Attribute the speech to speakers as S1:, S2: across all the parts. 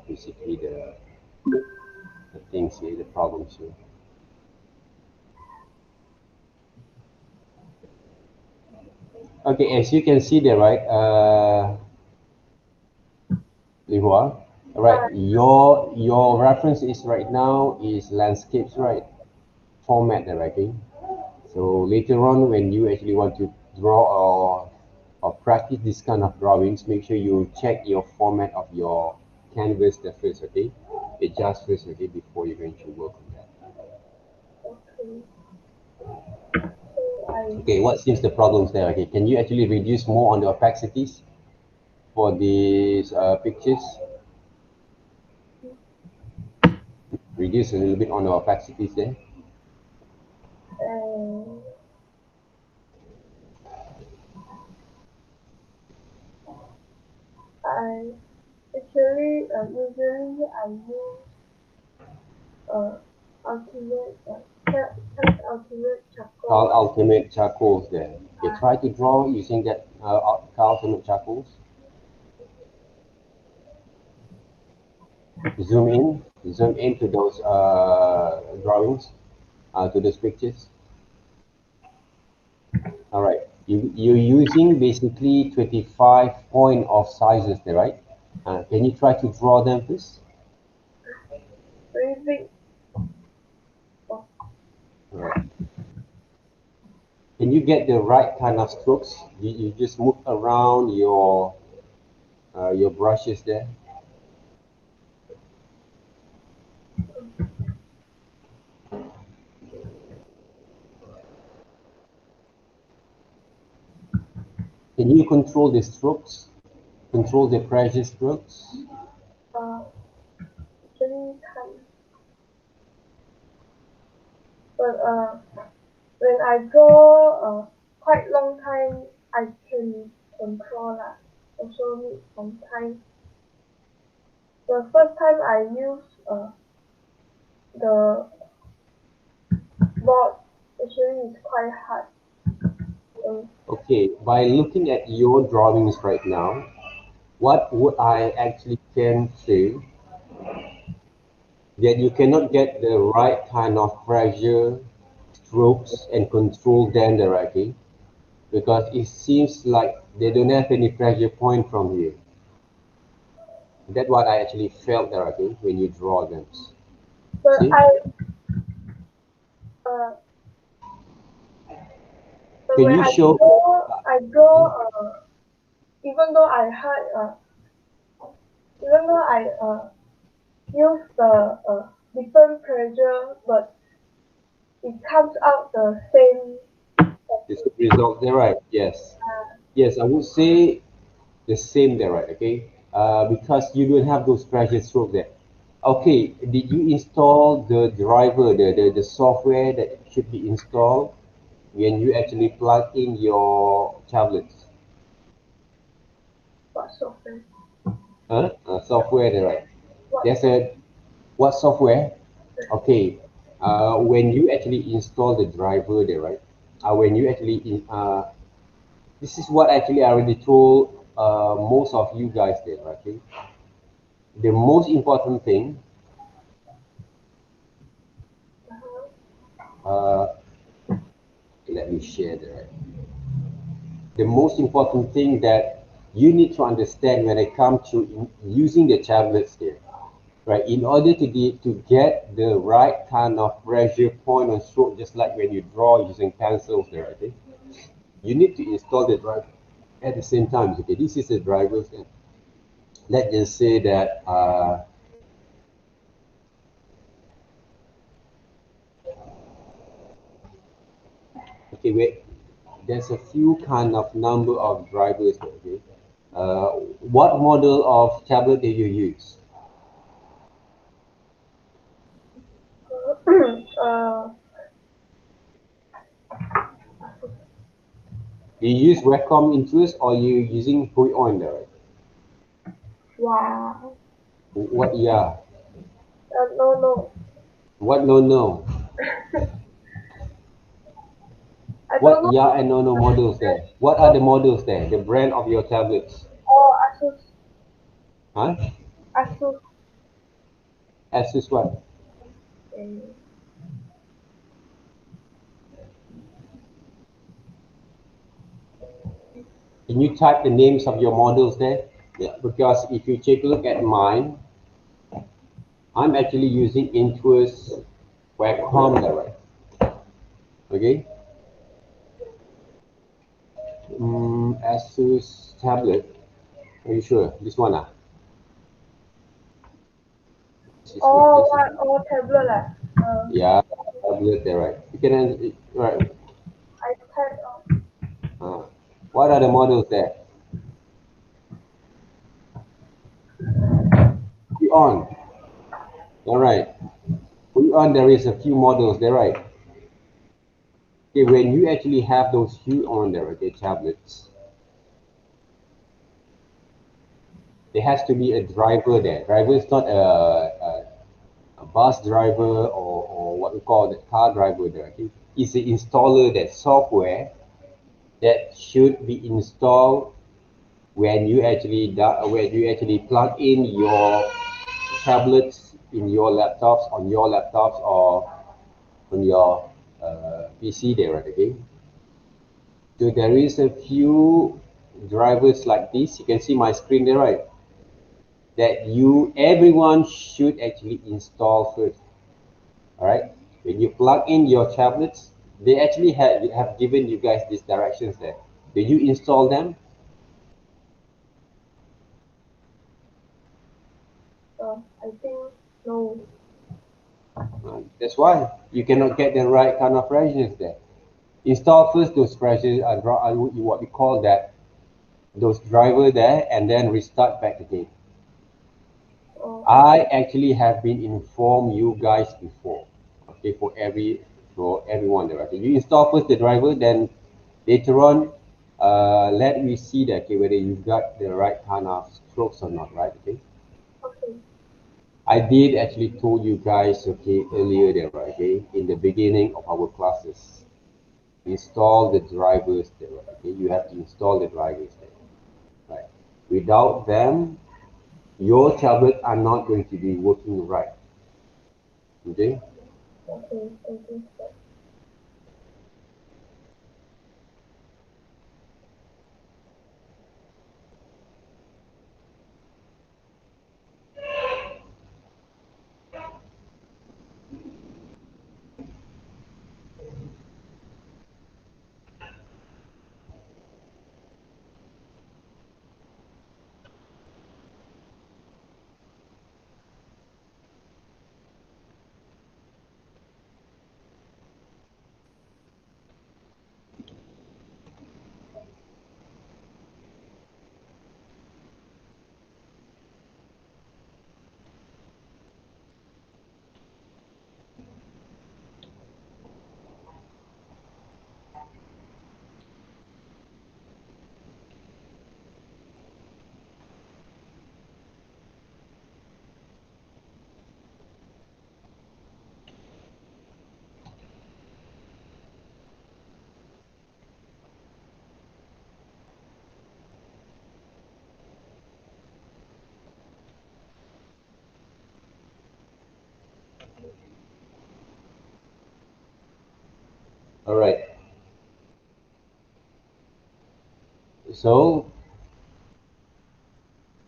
S1: basically the things here, the problems here. Okay, as you can see there, right, Lihua, right, your reference is right now is landscapes, right, format there, okay. So later on, when you actually want to draw or practice this kind of drawings, make sure you check your format of your canvas the first, okay? Adjust first, okay, before you're going to work on that.
S2: Okay. So
S1: Okay, what seems the problems there? Okay, can you actually reduce more on the opacities for these pictures? Reduce a little bit on the opacities there.
S2: and I usually I use uh ultimate ultimate charcoal.
S1: Ultimate charcoals there. Okay, try to draw using that ultimate charcoals. Zoom in to those drawings, to those pictures. All right, you're using basically 25 point of sizes there, right? Can you try to draw them, please?
S2: Very big. Oh,
S1: All right. Can you get the right kind of strokes? You just move around your brushes there. Can you control the strokes? Control the pressure strokes?
S2: uh, actually can't. But when I draw quite long time, I can control lah. Also need some time. The first time I use the board actually is quite hard.
S1: Okay, by looking at your drawings right now, what would I actually can say that you cannot get the right kind of pressure strokes and control them directly because it seems like they don't have any pressure point from here. That's what I actually felt directly when you draw them.
S2: But
S1: See?
S2: uh, but
S1: Can
S2: when
S1: you show?
S2: I draw even though I had even though I use the different pressure, but it comes out the same.
S1: This result there, right? Yes. Yes, I would say the same there, right? Okay. Because you don't have those pressure strokes there. Okay, did you install the driver, the software that should be installed when you actually plug in your tablets?
S2: What software?
S1: Huh? Software there, right?
S2: What
S1: There's a what software?
S2: software?
S1: Okay, when you actually install the driver there, right? When you actually this is what actually I already told most of you guys there, right? Okay? The most important thing,
S2: Uh-huh.
S1: uh, let me share that. The most important thing that you need to understand when it comes to using the tablets there, right? In order to get the right kind of pressure point and stroke, just like when you draw using pencils there, okay? You need to install the driver at the same time. Okay, this is the driver. Let's just say that okay, wait. There's a few kind of number of drivers. Okay, what model of tablet do you use?
S2: uh,
S1: Do you use Wacom Intuos or you using Hui On there?
S2: wow.
S1: What? Yeah.
S2: No, no.
S1: What? No, no.
S2: I don't
S1: What?
S2: know.
S1: Yeah and no, no models there. What are the models there? The brand of your tablets?
S2: Oh, Asus,
S1: Huh?
S2: Asus.
S1: Asus what?
S2: Okay.
S1: Can you type the names of your models there? Yeah, because if you take a look at mine, I'm actually using Intuos Wacom direct. Okay. Asus tablet. Are you sure? This one ah? This is not.
S2: Oh,
S1: This is
S2: what? Oh, tablet lah.
S1: yeah, tablet there, right? You can right.
S2: iPad.
S1: Uh, what are the models there? You on? All right. You on? There is a few models there, right? Okay, when you actually have those few on there, okay, tablets, there has to be a driver there. Driver is not a bus driver or what we call the car driver there. Okay? It's the installer, that software that should be installed when you actually plug in your tablets in your laptops, on your laptops or on your PC there, right? Okay. So there is a few drivers like this. You can see my screen there, right? That everyone should actually install first. All right. When you plug in your tablets, they actually have given you guys these directions there. Did you install them?
S2: I think no.
S1: That's why you cannot get the right kind of versions there. Install first those versions, what we call that, those driver there, and then restart back again.
S2: Oh,
S1: I actually have been informed you guys before. Okay, for everyone there. Okay, you install first the driver, then later on, let me see that, okay, whether you got the right kind of strokes or not, right? Okay.
S2: okay.
S1: I did actually told you guys, okay, earlier there, right? Okay, in the beginning of our classes, install the drivers there, right? Okay, you have to install the drivers there, right? Without them, your tablets are not going to be working right. Okay.
S2: Okay. Thank you.
S1: All right. So,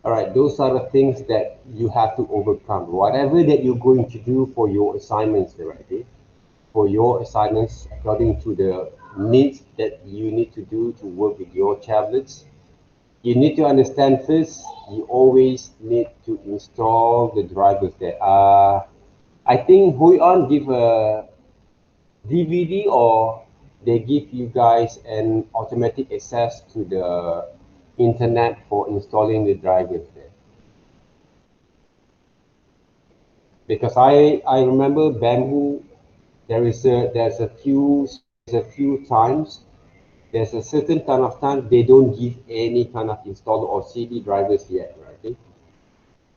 S1: all right, those are the things that you have to overcome. Whatever that you're going to do for your assignments, right? Okay? For your assignments, according to the needs that you need to do to work with your tablets, you need to understand first, you always need to install the drivers there. I think Hui On give a DVD, or they give you guys an automatic access to the internet for installing the drivers there. Because I remember Bamboo, there's a few times, there's a certain kind of time they don't give any kind of installer or CD drivers yet, right? Okay?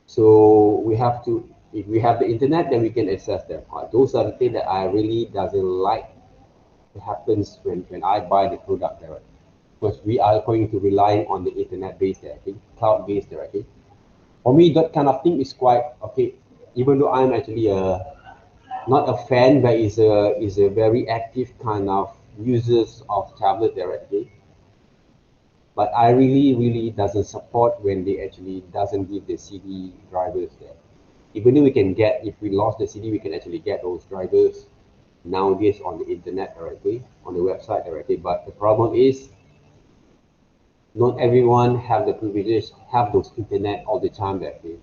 S1: So we have to, if we have the internet, then we can access them. Those are the things that I really doesn't like happens when I buy the product directly. Because we are going to rely on the internet based there, okay? Cloud based there, okay? For me, that kind of thing is quite okay. even though I'm actually not a fan, but is a very active kind of users of tablet directly. But I really doesn't support when they actually doesn't give the CD drivers there. Even though we can get, if we lost the CD, we can actually get those drivers nowadays on the internet directly, on the website directly. But the problem is, not everyone have the privilege, have those internet all the time directly.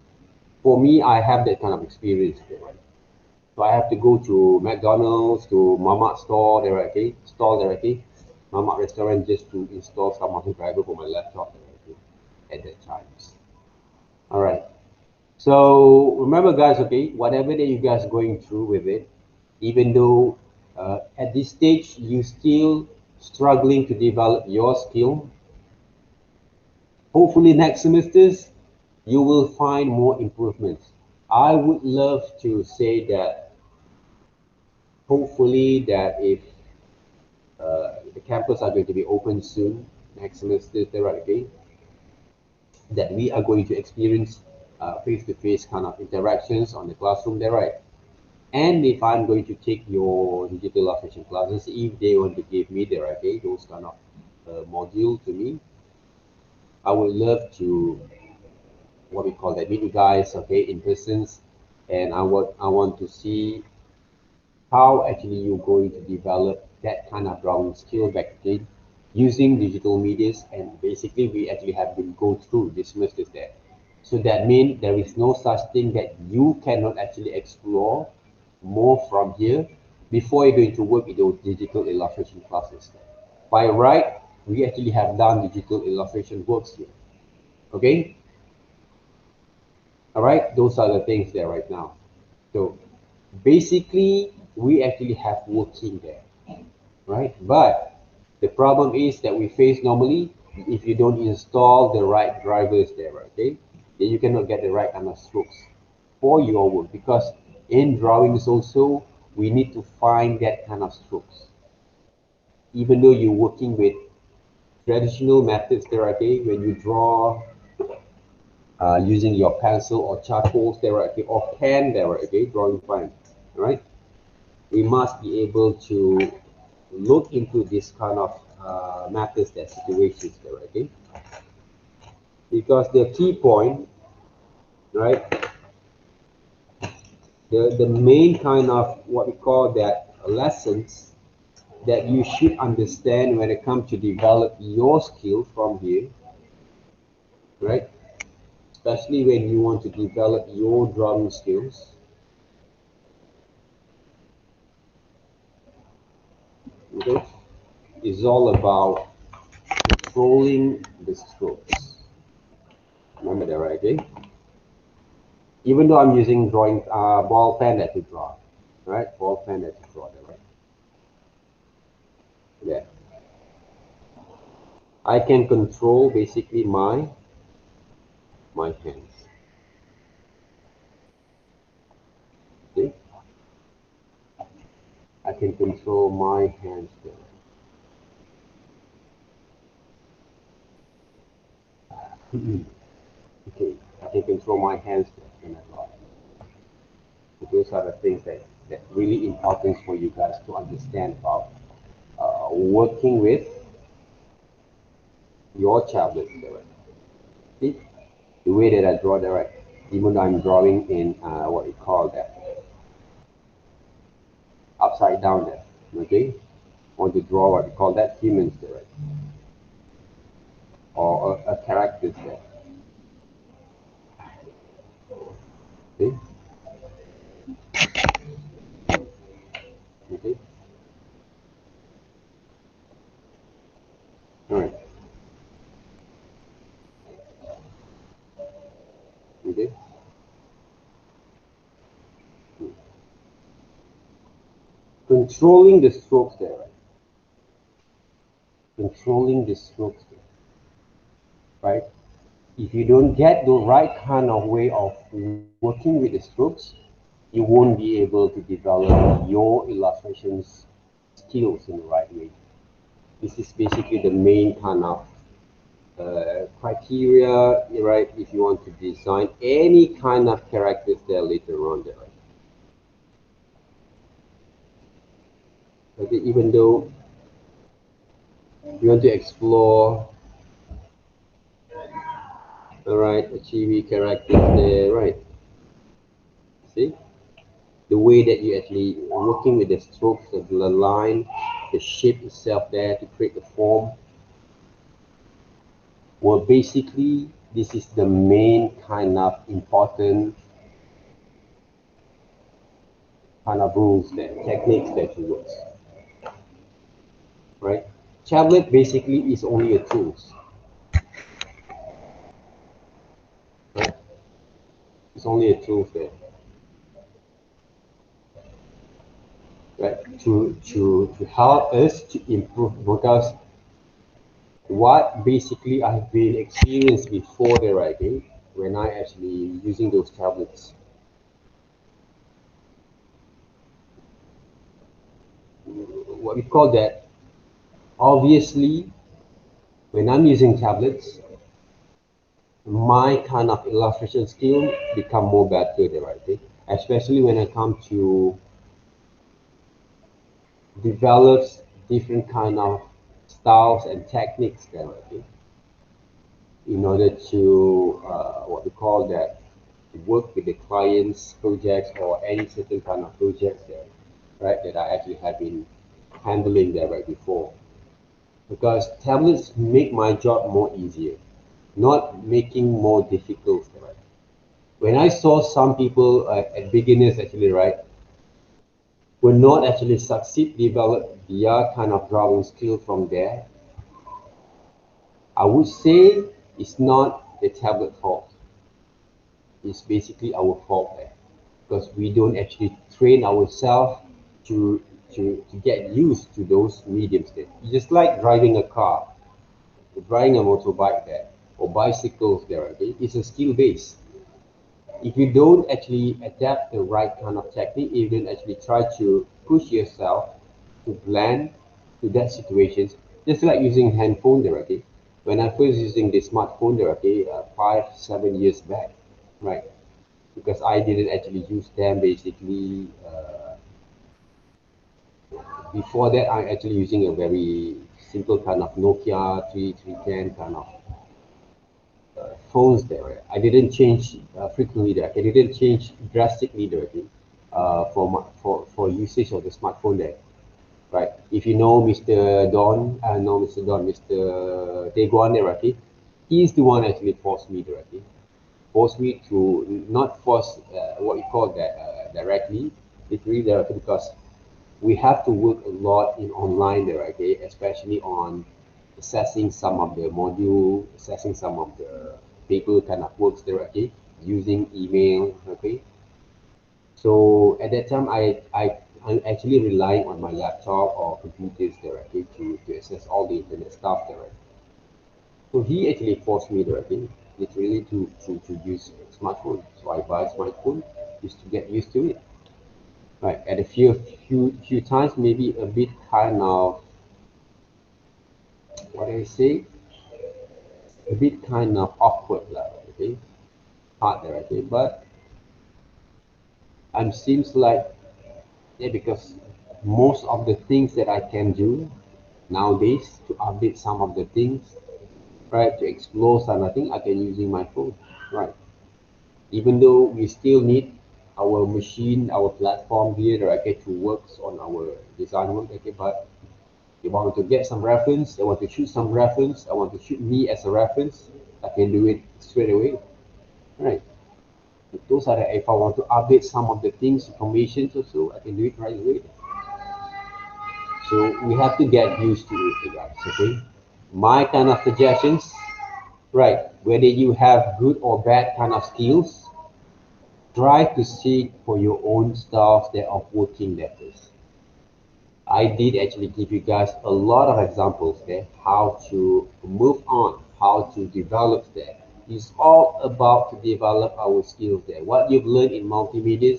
S1: For me, I have that kind of experience there, right? So I have to go to McDonald's, to Mama store directly, Mama restaurant just to install some of the driver for my laptop directly at that times. All right. So remember, guys, okay, whatever that you guys going through with it, even though at this stage you still struggling to develop your skill, hopefully next semesters you will find more improvements. I would love to say that hopefully that if the campus are going to be open soon next semester theoretically, that we are going to experience face-to-face kind of interactions on the classroom there, right? And if I'm going to take your digital illustration classes, if they want to give me the okay, those kind of module to me, I would love to what we call that meet you guys okay in persons, and I want to see how actually you're going to develop that kind of drawing skill back then using digital medias, and basically we actually have been go through this semesters there. So that means there is no such thing that you cannot actually explore more from here before you're going to work with those digital illustration classes. By right, we actually have done digital illustration works here. Okay? All right, those are the things there right now. So basically, we actually have working there, right? But the problem is that we face normally if you don't install the right drivers there, okay? Then you cannot get the right kind of strokes for your work, because in drawings also we need to find that kind of strokes. Even though you're working with traditional methods there, okay, when you draw using your pencil or charcoals there, okay, or pen there, okay, drawing fine, right? We must be able to look into this kind of matters, that situations there, okay? Because the key point, right, the main kind of what we call that lessons that you should understand when it comes to develop your skill from here, right? Especially when you want to develop your drawing skills, okay, is all about controlling the strokes. Remember that, right? Okay. Even though I'm using drawing ball pen that to draw, right? Ball pen that to draw, right? Yeah. I can control basically my hands. See? I can control my hands there. Okay. I can control my hands there in a lot. So those are the things that really important for you guys to understand about working with your tablet there. See? The way that I draw there, even though I'm drawing in what we call that upside down there, okay? Want to draw what we call that humans there, or a character there. See? Okay. All right. Okay. Controlling the strokes there, right? Controlling the strokes there, right? If you don't get the right kind of way of working with the strokes, you won't be able to develop your illustrations skills in the right way. This is basically the main kind of criteria, right? If you want to design any kind of characters there later on, there, right? Okay, even though you want to explore, all right, a chibi characters there, right? See the way that you actually working with the strokes of the line, the shape itself there to create the form. Well, basically, this is the main kind of important kind of rules there, techniques that you use, right? Tablet basically is only a tools, right? It's only a tool there, right? To help us to improve, because what basically I've been experienced before the writing when I actually using those tablets. What we call that, obviously, when I'm using tablets, my kind of illustration skill become more better there, right? Especially when I come to develop different kind of styles and techniques there, right? In order to what we call that, work with the clients projects or any certain kind of projects there, right? That I actually have been handling there right before, because tablets make my job more easier, not making more difficult, right? When I saw some people at beginners actually, right, will not actually succeed develop their kind of drawing skill from there, I would say it's not the tablet fault. It's basically our fault there, because we don't actually train ourselves to to get used to those mediums there. It's just like driving a car, driving a motorbike there, or bicycles there. Okay? It's a skill base. If you don't actually adapt the right kind of technique, you don't actually try to push yourself to blend to that situation, just like using handphone there, okay? When I first using the smartphone there, okay, 5, 7 years back, right? Because I didn't actually use them basically. Before that, I'm actually using a very simple kind of Nokia 3310 kind of phones there. I didn't change frequently there. I didn't change drastically there, okay, for usage of the smartphone there, right? If you know Mr. Don, no Mr. Don, Mr. Daguan there, okay, he's the one actually forced me there, okay, forced me to not force what you call that directly, literally there, okay, because we have to work a lot in online there, okay, especially on assessing some of the module, assessing some of the paper kind of works there, okay, using email, okay. So at that time, I'm actually relying on my laptop or computers there, okay, to access all the internet stuff there. So he actually forced me there, okay, literally to use smartphone. So I buy smartphone just to get used to it. Right, at a few times, maybe a bit kind of what do I say, a bit kind of awkward, like, okay, hard there, okay, but I'm seems like, yeah, because most of the things that I can do nowadays to update some of the things, right, to explore some, I think I can using my phone, right? Even though we still need our machine, our platform here, okay, to work on our design work, okay, but if I want to get some reference, I want to shoot some reference, I want to shoot me as a reference, I can do it straight away, right? Those are the, if I want to update some of the things, information also, I can do it right away. So we have to get used to it, guys, okay? My kind of suggestions, right, whether you have good or bad kind of skills, try to seek for your own styles that are working letters. I did actually give you guys a lot of examples there, how to move on, how to develop there. It's all about to develop our skills there. What you've learned in multimedia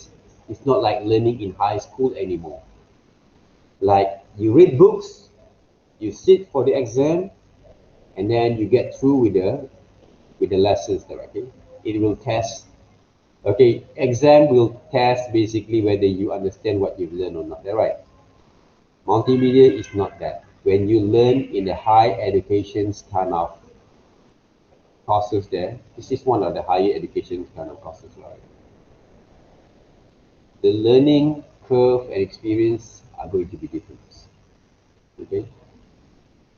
S1: is not like learning in high school anymore. Like you read books, you sit for the exam, and then you get through with the lessons there, okay? It will test, okay, exam will test basically whether you understand what you've learned or not, right? Multimedia is not that. When you learn in the high educations kind of courses there, this is one of the higher education kind of courses, right? The learning curve and experience are going to be different, okay?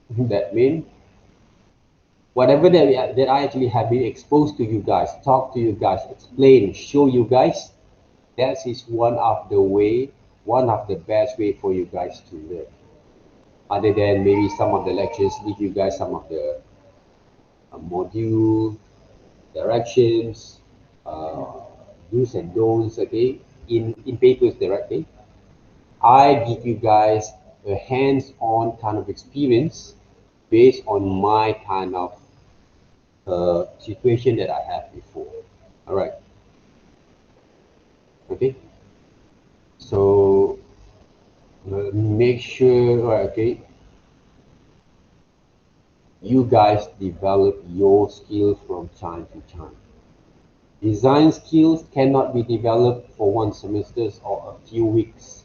S1: That means whatever that I actually have been exposed to you guys, talk to you guys, explain, show you guys, that is one of the best way for you guys to learn. Other than maybe some of the lectures give you guys some of the module directions, uh, do's and don'ts, okay, in papers directly. I give you guys a hands-on kind of experience based on my kind of situation that I had before. All right. Okay. So make sure, okay, you guys develop your skills from time to time. Design skills cannot be developed for one semester or a few weeks.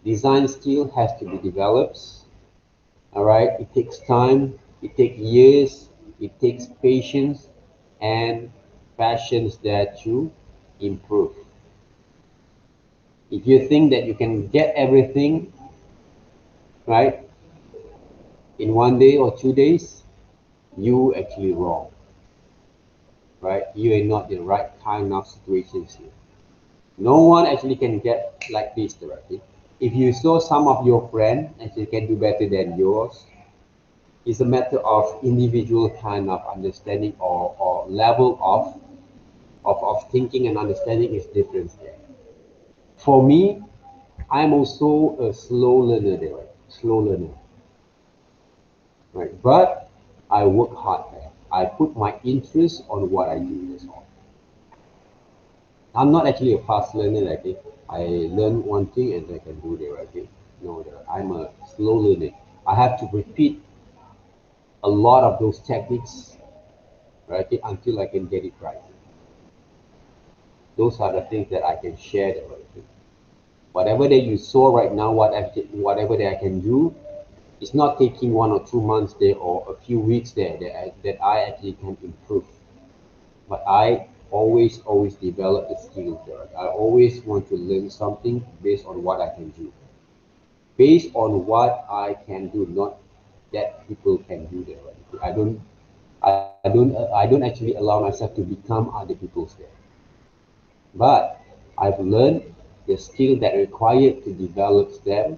S1: Design skill has to be developed. All right. It takes time. It takes years. It takes patience and passions there to improve. If you think that you can get everything right in 1 day or 2 days, you actually wrong, right? You are not in the right kind of situations here. No one actually can get like this directly. If you saw some of your friends actually can do better than yours, it's a matter of individual kind of understanding or level of thinking and understanding is different there. For me, I'm also a slow learner there, right? Slow learner, right? But I work hard there. I put my interest on what I do. That's all. I'm not actually a fast learner. Like I learn one thing and I can do it. Right? No, I'm a slow learner. I have to repeat a lot of those techniques, right? Until I can get it right. Those are the things that I can share. There, right? Whatever that you saw right now, whatever that I can do, it's not taking 1 or 2 months there or a few weeks there that I actually can improve. But I always develop the skills there. I always want to learn something based on what I can do. Based on what I can do, not that people can do there. Right? I don't actually allow myself to become other people's there. But I've learned the skill that required to develop them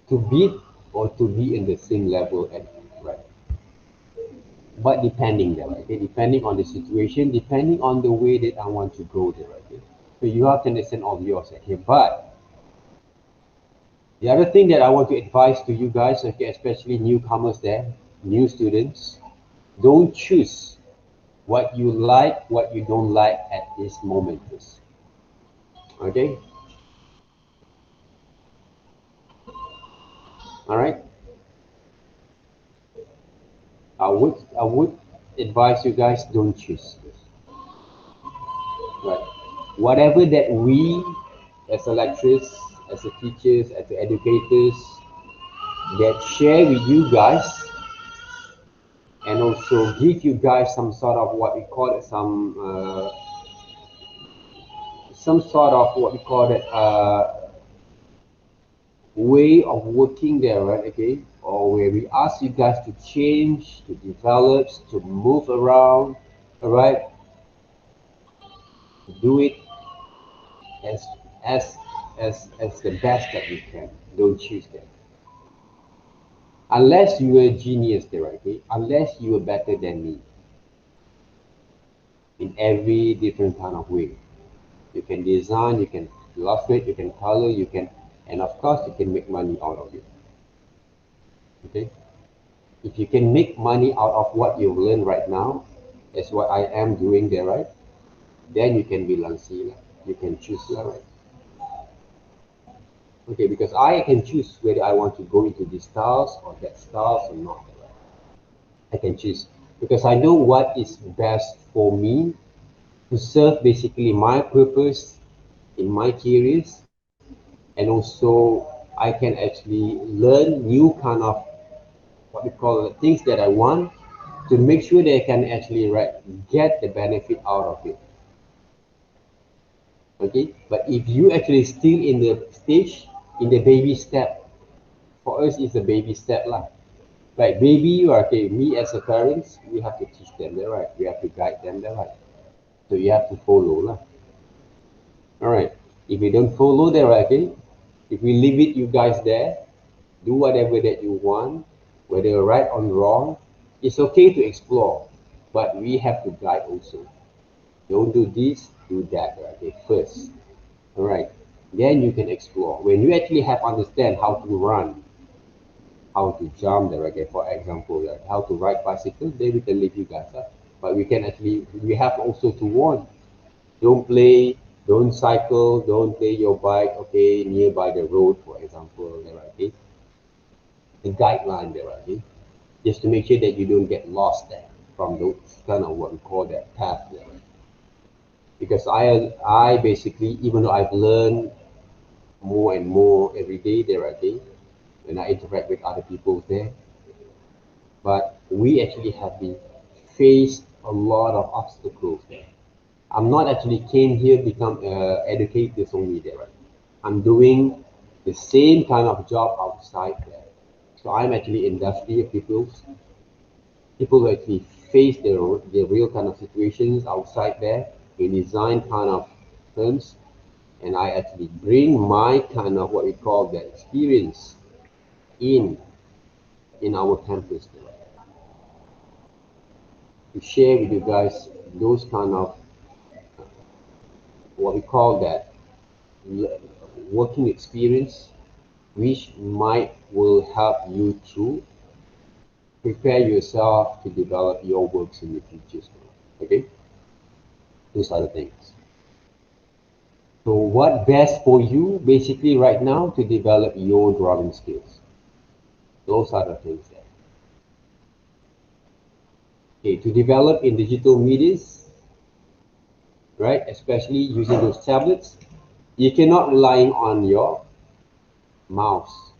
S1: to beat or to be in the same level at right. But depending there, right? Okay? Depending on the situation, depending on the way that I want to go there, right? Okay? So you have to understand all yours, okay? But the other thing that I want to advise to you guys, okay, especially newcomers there, new students, don't choose what you like, what you don't like at this moment. Okay? All right? I would advise you guys don't choose. Right. Whatever that we as a lecturers, as a teachers, as a educators that share with you guys and also give you guys some sort of what we call it some sort of what we call it way of working there, right? Okay, or where we ask you guys to change, to develop, to move around, all right? Do it as as as the best that you can. Don't choose that. Unless you are a genius there, right? Okay? Unless you are better than me in every different kind of way. You can design, you can illustrate, you can color, you can, and of course you can make money out of it. Okay? If you can make money out of what you've learned right now, as what I am doing there, right? Then you can be lansila. You can choose, right? Okay, because I can choose whether I want to go into these styles or that styles or not. I can choose because I know what is best for me to serve basically my purpose in my careers, and also I can actually learn new kind of what we call things that I want to make sure they can actually get the benefit out of it. Okay, but if you actually still in the stage in the baby step, for us it's a baby step lah. Like baby, okay, me as a parents, we have to teach them the right, we have to guide them the right, so you have to follow lah. All right, if you don't follow the right, okay, if we leave it you guys there, do whatever that you want, whether right or wrong, it's okay to explore, but we have to guide also. Don't do this, do that, okay, first. All right, then you can explore. When you actually have understand how to run, how to jump the racket, for example, how to ride bicycle, then we can leave you guys up. But we can actually, we have also to warn, don't play, don't cycle, don't play your bike, okay, nearby the road, for example, there, okay. The guideline there, okay, just to make sure that you don't get lost there from those kind of what we call that path there. Because I basically, even though I've learned more and more every day there, okay, when I interact with other people there, but we actually have been faced a lot of obstacles there. I'm not actually came here become educators only there. Right? I'm doing the same kind of job outside there. So I'm actually industrial people who actually face the real kind of situations outside there in design kind of terms, and I actually bring my kind of what we call that experience in our campus there, to share with you guys those kind of what we call that working experience, which might will help you to prepare yourself to develop your works in the future. Okay, those are the things. So what best for you basically right now to develop your drawing skills? Those are the things there. Okay, to develop in digital medias, right? Especially using those tablets, you cannot rely on your mouse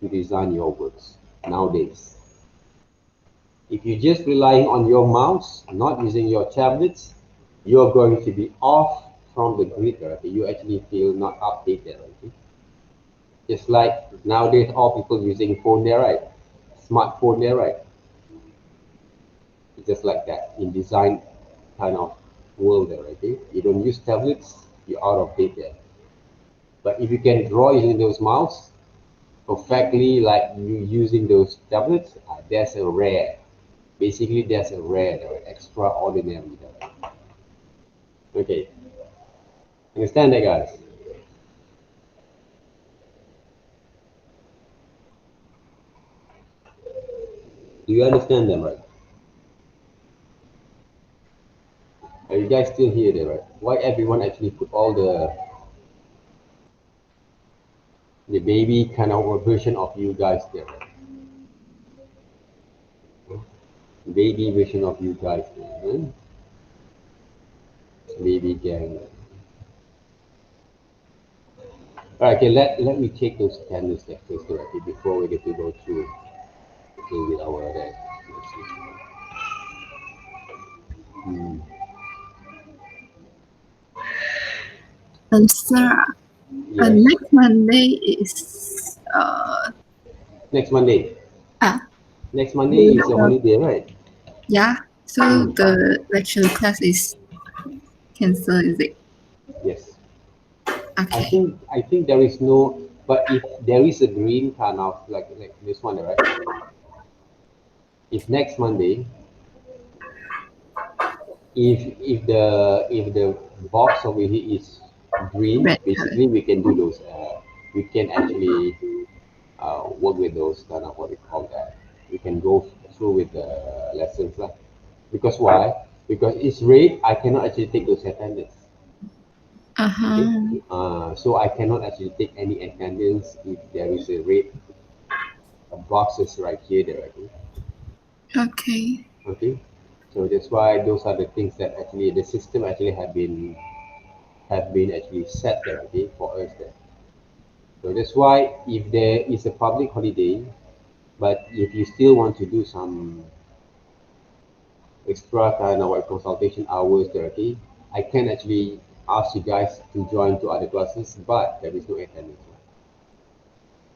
S1: to design your works nowadays. If you're just relying on your mouse, not using your tablets, you're going to be off from the grid, right? You actually feel not updated, right? Just like nowadays, all people using phone there, right? Smartphone there, right? It's just like that in design kind of world there, right? You don't use tablets, you're out of date there. But if you can draw using those mouse perfectly like you using those tablets, that's a rare. Basically, that's a rare, extraordinary. Okay, understand that, guys? Do you understand them, right? Are you guys still here there, right? Why everyone actually put all the baby kind of version of you guys there, right? Baby version of you guys there, huh? Baby gang. All right, okay, let me take those attendance there first, okay, before we get to go through with our let's see. Hmm.
S3: And Sarah,
S1: Yes.
S3: next Monday is
S1: Next Monday.
S3: ah
S1: Next Monday is a holiday, right?
S3: yeah. So the lecture class is cancelled, is it?
S1: Yes.
S3: Okay.
S1: I think there is no, but if there is a green kind of like this one, right? If next Monday, if the box over here is green,
S3: Red color.
S1: basically we can do those. We can actually work with those kind of what we call that. We can go through with the lessons lah. Because why? Because it's red, I cannot actually take those attendance. So I cannot actually take any attendance if there is a red boxes right here directly.
S3: Okay.
S1: Okay, so that's why those are the things that actually the system actually have been actually set there, okay, for us there. So that's why if there is a public holiday, but if you still want to do some extra kind of consultation hours there, okay, I can actually ask you guys to join to other classes, but there is no attendance.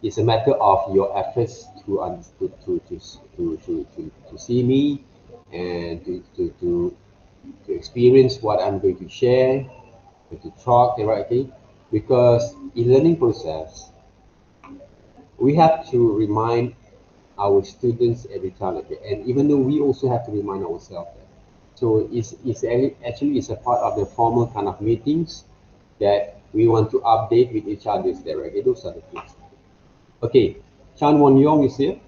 S1: It's a matter of your efforts to see me and to experience what I'm going to share and to talk directly, because in learning process we have to remind our students every time, okay, and even though we also have to remind ourselves that. So actually it's a part of the formal kind of meetings that we want to update with each other there, okay? Those are the things. Okay, Chan Won Yong is here.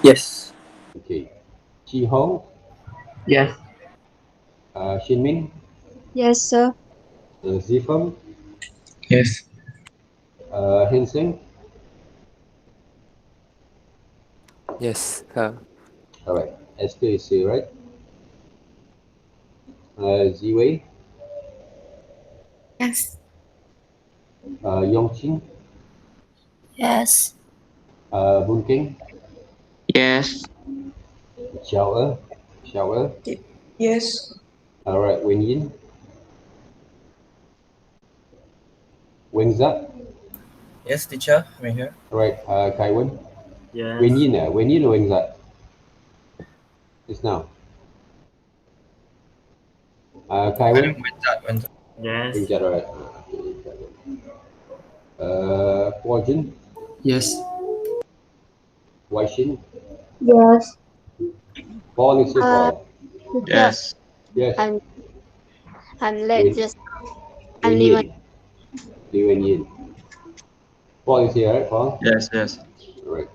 S4: Yes.
S1: Okay, Chi Ho,
S4: Yes.
S1: Shin Min,
S5: Yes, sir.
S1: Zifam,
S4: Yes.
S1: Hin Seng.
S6: Yes.
S1: All right, Esther is here, right? Ziwei,
S3: Yes.
S1: Yongqing,
S5: Yes.
S1: Boon Keng,
S4: Yes.
S1: Xiao E, Xiao E.
S2: Yes.
S1: All right, Wen Yin, Wen Zat.
S7: Yes, teacher, I'm here.
S1: All right, Kai Wen.
S7: Yes.
S1: Wen Yin, Wen Yin or Wen Zat? Just now. Kai Wen,
S7: Wenzat. Yes.
S1: Wen Zat, all right. Paul Jin,
S4: Yes.
S1: Wai Shin.
S5: Yes.
S1: Paul is here,
S5: Uh,
S1: Paul.
S5: teacher,
S4: Yes.
S1: Yes,
S5: I'm I'm late.
S1: Wen,
S5: Just I'm
S1: Wen
S5: leaving.
S1: Yin. Li Wen Yin. Paul is here, right, Paul?
S4: Yes. Yes.
S1: All right.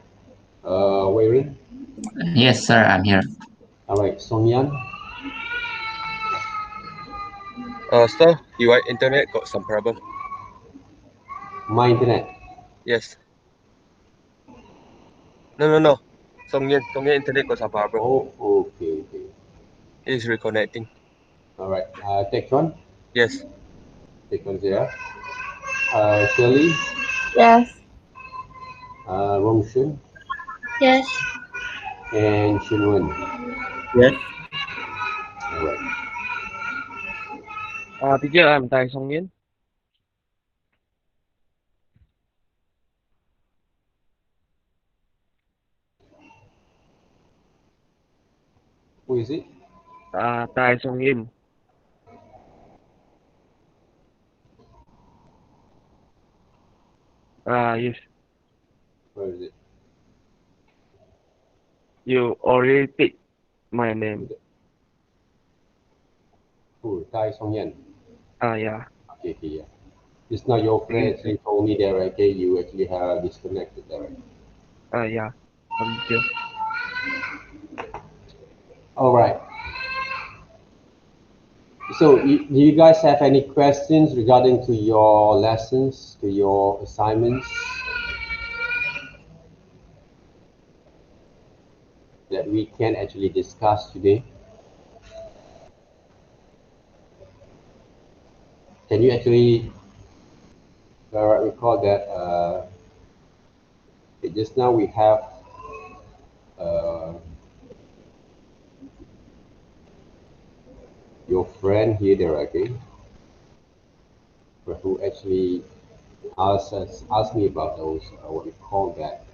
S1: Wei Rin.
S8: Yes, sir, I'm here.
S1: All right, Song Yan.
S9: Sir, your internet got some problem.
S1: My internet.
S9: Yes. No. Song Yan internet got some problem.
S1: Oh, okay, okay.
S9: It's reconnecting.
S1: All right. Tekron.
S9: Yes.
S1: Tekron's here. Shirley.
S5: Yes.
S1: Rong Shun.
S5: Yes.
S1: And Shinwen.
S4: Yes.
S1: All right.
S4: Teacher, I'm Tai Song Yin.
S1: Who is it?
S4: Tai Song Yin. Yes.
S1: Where is it?
S4: You already picked my
S1: Who
S4: name.
S1: is it? Who? Tai Song Yan.
S4: Yeah.
S1: Okay, okay, yeah. Just now your friend actually told me that, right? Okay, you actually have disconnected there, right?
S4: Yeah. Teacher.
S1: All right. So, do you guys have any questions regarding to your lessons, to your assignments that we can actually discuss today? Can you actually recall that just now we have uh, your friend here, there, okay, who actually asked me about those what we call that,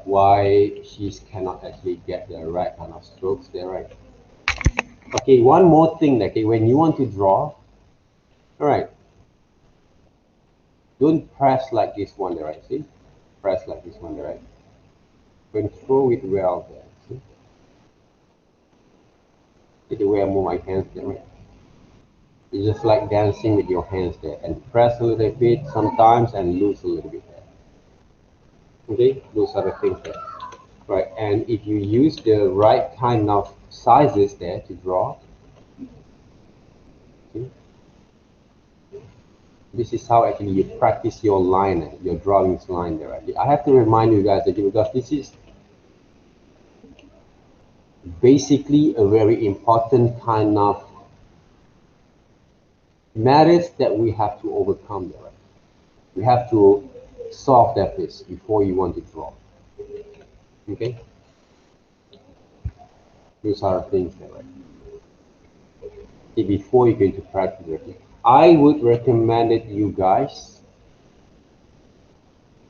S1: why she cannot actually get the right kind of strokes there, right? Okay, one more thing, okay, when you want to draw, all right, don't press like this one there, right? See, press like this one there, right? Control it well there. See the way I move my hands there, right? It's just like dancing with your hands there, and press a little bit sometimes and loose a little bit there. Okay, those are the things there, right? And if you use the right kind of sizes there to draw, okay? This is how actually you practice your line, your drawings line there. I have to remind you guys again, because this is basically a very important kind of matters that we have to overcome there. We have to solve that first before you want to draw. Okay? These are things there, right? Okay, before you go into practice, okay, I would recommend it you guys,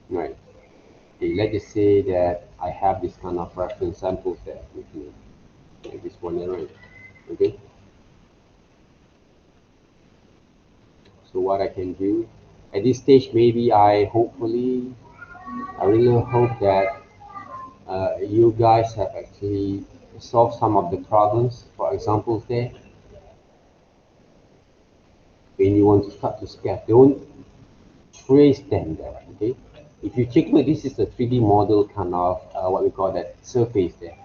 S1: right? Okay, let's just say that I have this kind of reference samples there with me. Like this one there, right? Okay? So what I can do at this stage, maybe I really hope that you guys have actually solved some of the problems. For example, there, when you want to start to sketch, don't trace them there, okay? If you check, look, this is a 3D model kind of what we call that surface there,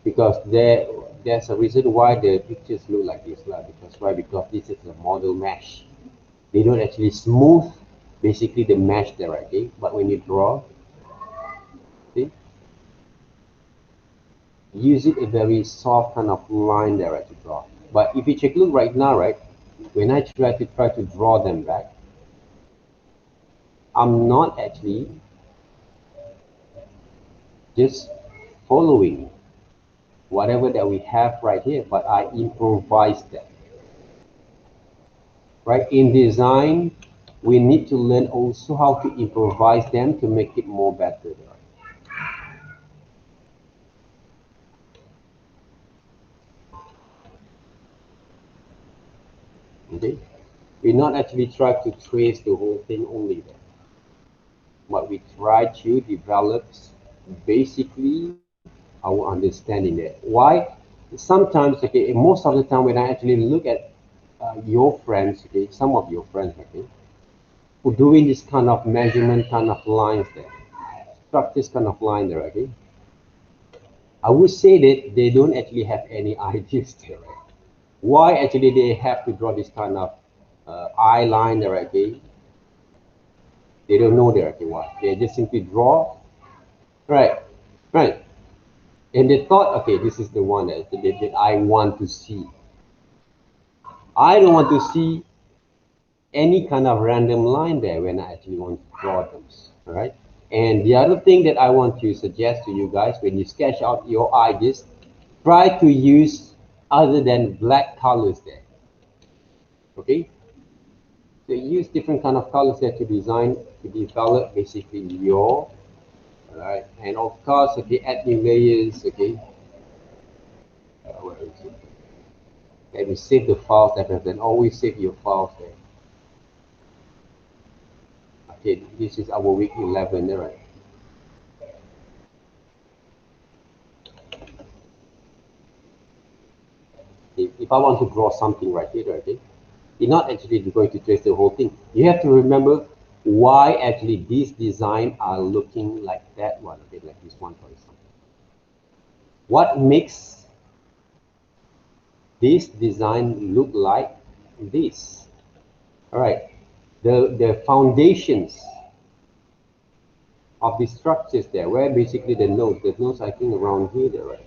S1: because there's a reason why the pictures look like this, because why? Because this is a model mesh. They don't actually smooth basically the mesh there, okay? But when you draw, see, use it a very soft kind of line there to draw. But if you check, look right now, right, when I try to draw them back, I'm not actually just following whatever that we have right here, but I improvise them. Right? In design, we need to learn also how to improvise them to make it more better. Okay? We not actually try to trace the whole thing only there, but we try to develop basically our understanding there. Why? Sometimes, okay, most of the time when I actually look at your friends, okay, some of your friends, okay, who doing this kind of measurement kind of lines there, struck this kind of line there, okay, I would say that they don't actually have any ideas there, right? Why actually they have to draw this kind of eye line there, okay? They don't know there, okay, why? They just simply draw, right, right. And they thought, okay, this is the one that I want to see. I don't want to see any kind of random line there when I actually want to draw them, all right? And the other thing that I want to suggest to you guys, when you sketch out your ideas, try to use other than black colors there, okay? So use different kind of colors there to develop basically your, all right? And of course, okay, add new layers, okay? Where is it? And you save the files there, then always save your files there. Okay, this is our week 11, right? If I want to draw something right here, okay, you're not actually going to trace the whole thing. You have to remember why actually these designs are looking like that one, okay, like this one, for example. What makes this design look like this? All right, the foundations of the structures there, where basically the nose, I think around here, there, right?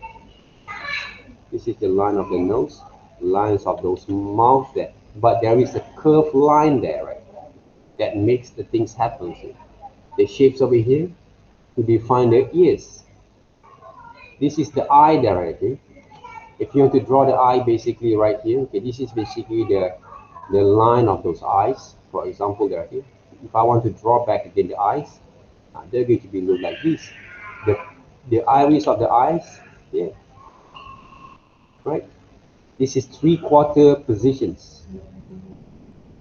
S1: This is the line of the nose, lines of those mouths there. But there is a curved line there, right? That makes the things happen. See? The shapes over here to define the ears. This is the eye there, okay? If you want to draw the eye basically right here, okay, this is basically the line of those eyes. For example, there, okay? If I want to draw back again the eyes, they're going to be look like this. The iris of the eyes, yeah, right? This is 3/4 positions.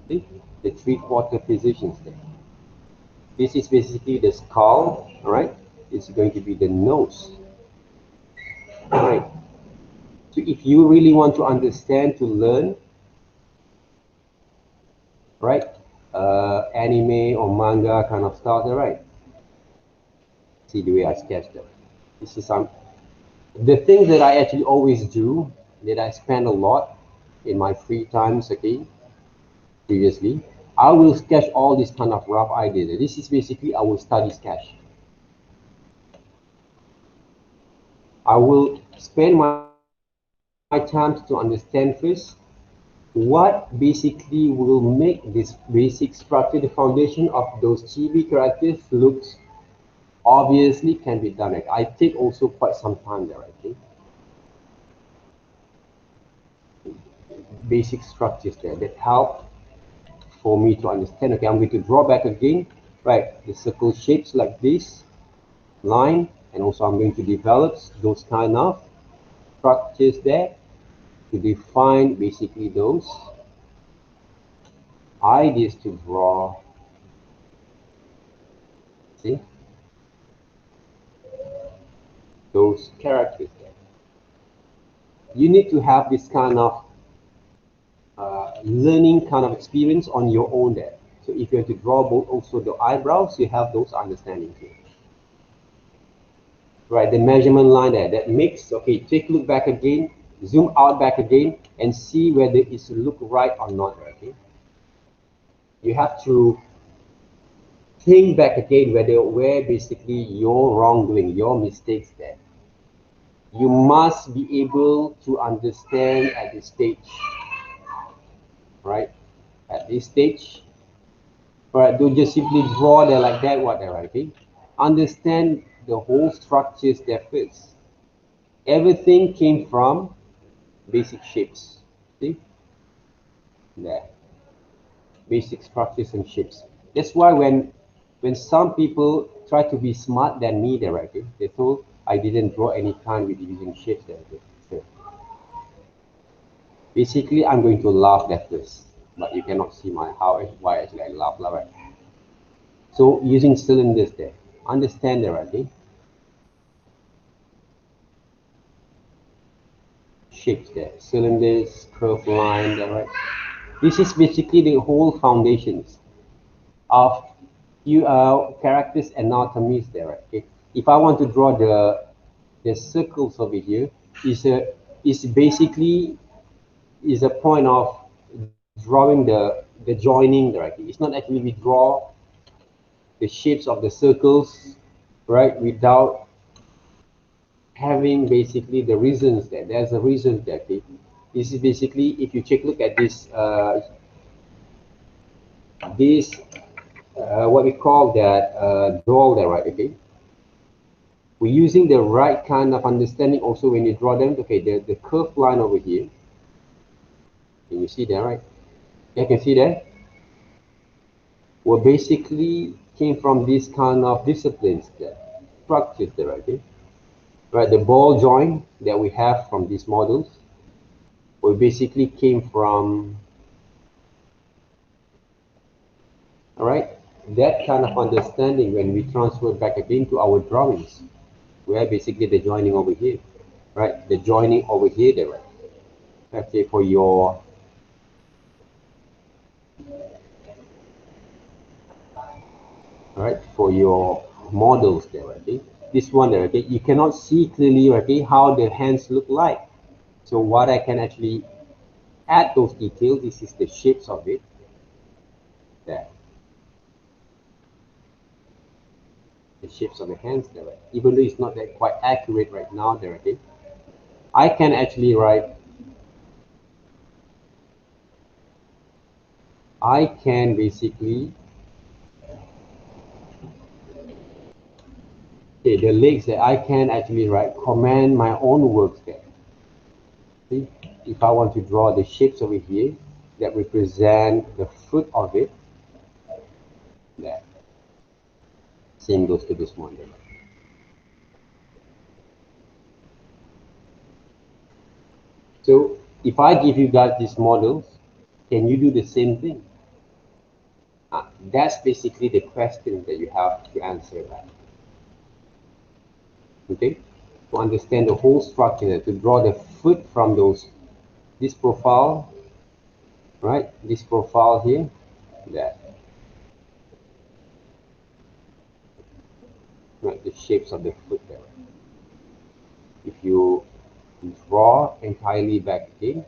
S1: See? The 3/4 positions there. This is basically the skull, all right? It's going to be the nose, all right? So if you really want to understand, to learn, right? Anime or manga kind of stuff, all right? See the way I sketch them. This is the things that I actually always do, that I spend a lot in my free times, okay? previously, I will sketch all these kind of rough ideas. This is basically our study sketch. I will spend my time to understand first what basically will make this basic structure, the foundation of those chibi characters looks obviously can be done. I take also quite some time there, I think. Basic structures there that help for me to understand. Okay, I'm going to draw back again, right? The circle shapes like this, line, and also I'm going to develop those kind of structures there to define basically those ideas to draw. See? Those characters there. You need to have this kind of learning kind of experience on your own there. So if you have to draw both also the eyebrows, you have those understandings here. Right, the measurement line there, that makes, okay, take a look back again, zoom out back again, and see whether it's look right or not, okay? You have to think back again where basically your wrongdoing, your mistakes there. You must be able to understand at this stage, right? At this stage, right? Don't just simply draw there like that, whatever, okay? Understand the whole structures there first. Everything came from basic shapes. See? There. Basic structures and shapes. That's why when some people try to be smart than me there, okay? They told I didn't draw any kind with using shapes there. Okay? So basically I'm going to laugh at this, but you cannot see why actually I laugh, right? So using cylinders there. Understand there, okay? Shapes there. Cylinders, curved line there, right? This is basically the whole foundations of characters anatomies there. Okay? If I want to draw the circles over here, is basically is a point of drawing the joining there. Okay? It's not actually we draw the shapes of the circles, right, without having basically the reasons there. There's a reason there. Okay? This is basically, if you take a look at this what we call that draw there, right? Okay, we're using the right kind of understanding also when you draw them. Okay, the curved line over here, can you see that, right? You can see that well basically came from this kind of disciplines there, structures there, right? Okay, right, the ball joint that we have from these models well basically came from, all right, that kind of understanding when we transfer back again to our drawings, where basically the joining over here, right? The joining over here, there, right? Okay, for your for your models there, okay? This one there, okay? You cannot see clearly, okay, how the hands look like. So what I can actually add those details, this is the shapes of it. There. The shapes of the hands there, right? Even though it's not that quite accurate right now there, okay? I can actually I can basically, okay, the legs that I can actually command my own works there. See, if I want to draw the shapes over here that represent the foot of it, there. Same goes to this one there. So if I give you guys these models, can you do the same thing? That's basically the question that you have to answer that. Okay, to understand the whole structure, to draw the foot from this profile, right? This profile here, that, right? The shapes of the foot there. If you draw entirely back again,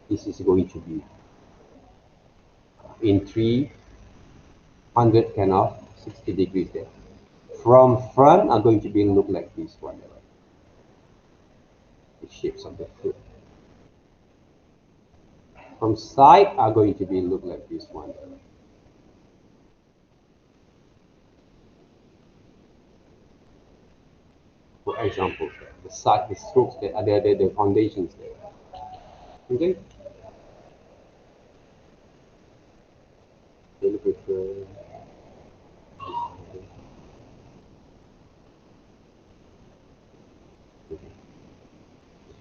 S1: this is going to be in 300 kind of 60 degrees there. From front are going to be look like this one, right? The shapes of the fruit. From side are going to be look like this one. For example, the side, the strokes there, the foundations there. Okay. They look prefer.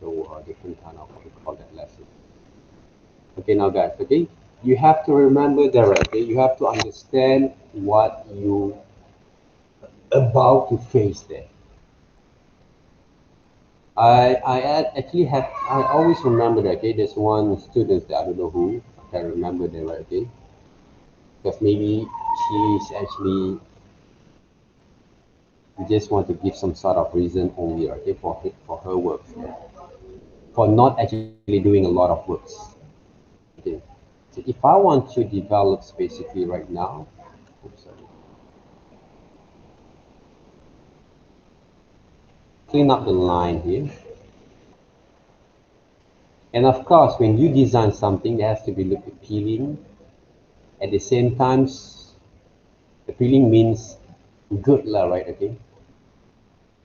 S1: So different kind of what we call that lesson. Okay, now guys, okay, you have to remember that, okay, you have to understand what you about to face there. I always remember that, okay, there's one student that I don't know who, I can't remember that, right, okay, because maybe she's actually just want to give some sort of reason only, okay, for her work, for not actually doing a lot of works. Okay, so if I want to develop basically right now, oops, sorry. Clean up the line here. And of course, when you design something, it has to be look appealing. At the same time, appealing means good, right? Okay,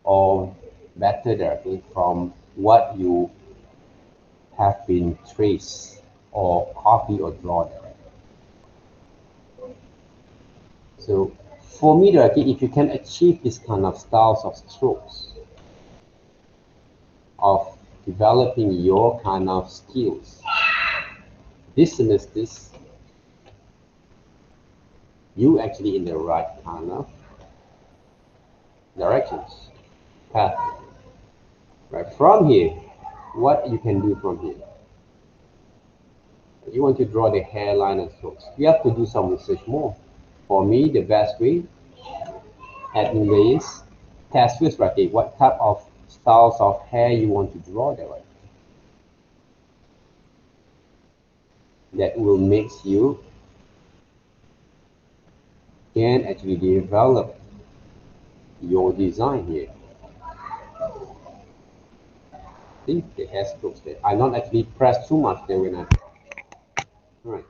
S1: or better directly from what you have been traced or copy or draw there. So for me, directly, if you can achieve this kind of styles of strokes of developing your kind of skills, this semester you actually in the right kind of directions, path. Right, from here, what you can do from here? You want to draw the hairline and strokes. You have to do some research more. For me, the best way, admin way is test first, right? Okay, what type of styles of hair you want to draw there, right? That will make you can actually develop your design here. See the hair strokes there. I not actually press too much there when I draw. All right.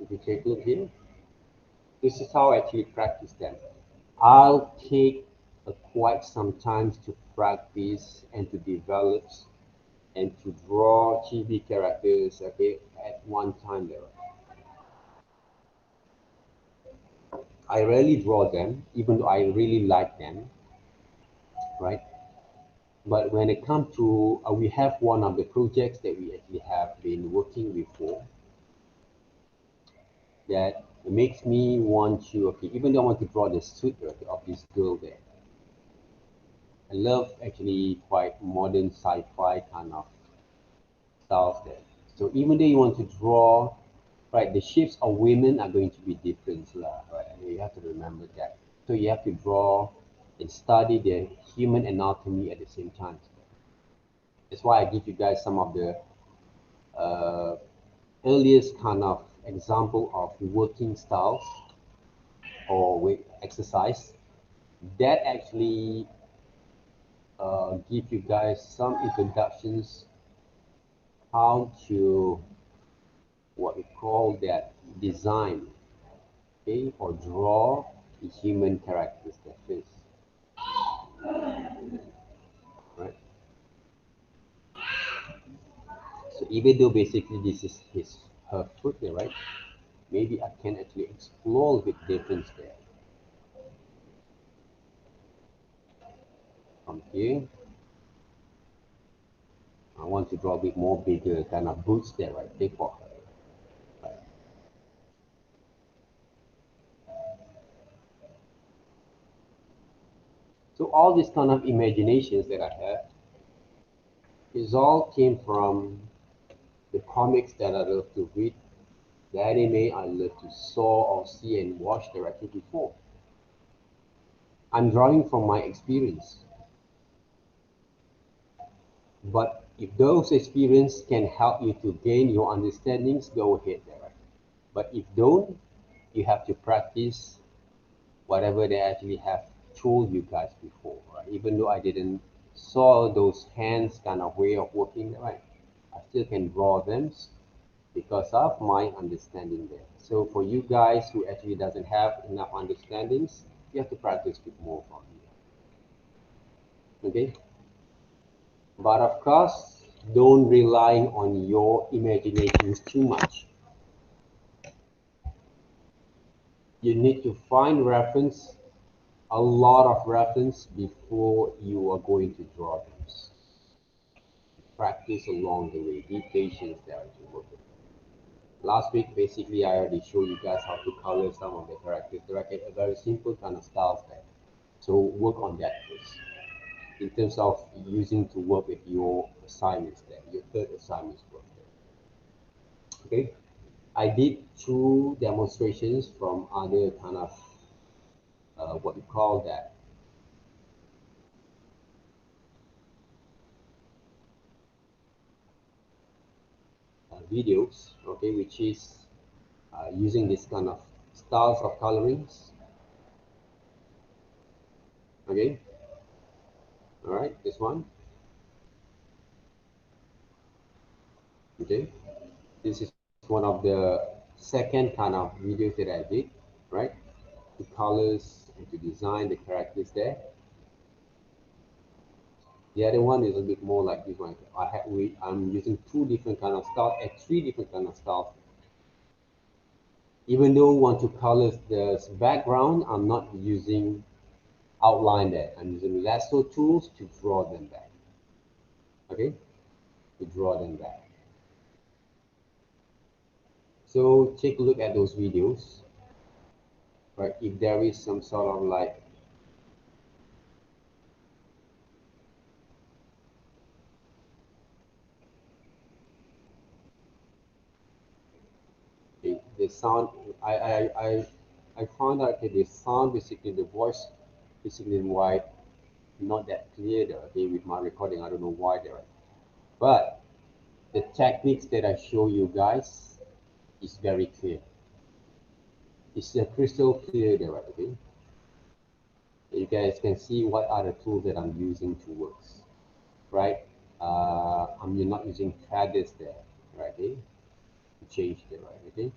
S1: If you take a look here, this is how I actually practice them. I'll take quite some time to practice and to develop and to draw chibi characters, okay, at one time there. I rarely draw them, even though I really like them, right? But when it comes to, we have one of the projects that we actually have been working before that makes me want to, okay, even though I want to draw the suit of this girl there, I love actually quite modern sci-fi kind of styles there. So even though you want to draw, right, the shapes of women are going to be different, right? And you have to remember that. So you have to draw and study the human anatomy at the same time. That's why I give you guys some of the earliest kind of example of working styles or with exercise that actually give you guys some introductions how to what we call that design, okay, or draw the human characters, their face, right? So even though basically this is her foot there, right? Maybe I can actually explore with difference there. From here, I want to draw a bit more bigger kind of boots there, right? Take for her. Right. So all these kind of imaginations that I have is all came from the comics that I love to read, the anime I love to saw or see and watch directly before. I'm drawing from my experience. But if those experiences can help you to gain your understandings, go ahead there. Right? But if don't, you have to practice whatever they actually have told you guys before, right? Even though I didn't saw those hands kind of way of working, right? I still can draw them because of my understanding there. So for you guys who actually doesn't have enough understandings, you have to practice with more from here. Okay? But of course, don't rely on your imaginations too much. You need to find reference, a lot of reference before you are going to draw them. Practice along the way. Be patient there to work with them. Last week, basically, I already showed you guys how to color some of the characters. There are a very simple kind of styles there. So work on that first. In terms of using to work with your assignments there, your third assignments work there. Okay. I did 2 demonstrations from other kind of what we call that videos, okay, which is using this kind of styles of colorings. Okay, all right, this one. Okay, this is one of the second kind of videos that I did, right? To colors and to design the characters there. The other one is a bit more like this one. I'm using 2 different kind of styles and 3 different kind of styles. Even though I want to color the background, I'm not using outline there. I'm using lasso tools to draw them back. Okay, to draw them back. So take a look at those videos, right? If there is some sort of like the sound, I found out that the sound, basically the voice, basically why not that clear there. Okay, with my recording, I don't know why there, but the techniques that I show you guys is very clear. It's crystal clear there, okay? You guys can see what are the tools that I'm using to work, right? I'm not using feathers there, right? Okay? To change there, right? Okay?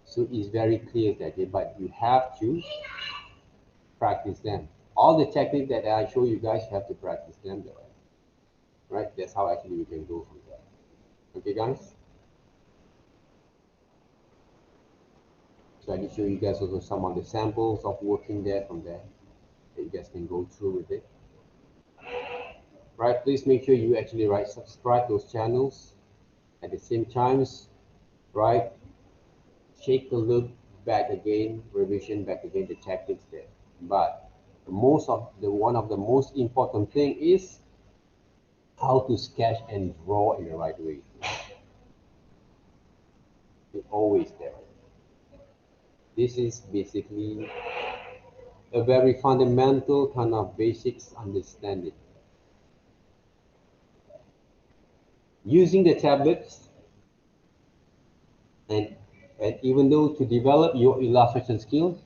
S1: So it's very clear that, okay? But you have to practice them. All the techniques that I show you guys, you have to practice them there, right? That's how actually we can go from there. Okay, guys? So I can show you guys also some of the samples of working there from there. That you guys can go through with it. Right, please make sure you actually subscribe those channels. At the same times, right, take a look back again, revision back again the tactics there. But one of the most important thing is how to sketch and draw in the right way. It's always there. This is basically a very fundamental kind of basics understanding. Using the tablets and even though to develop your illustration skills,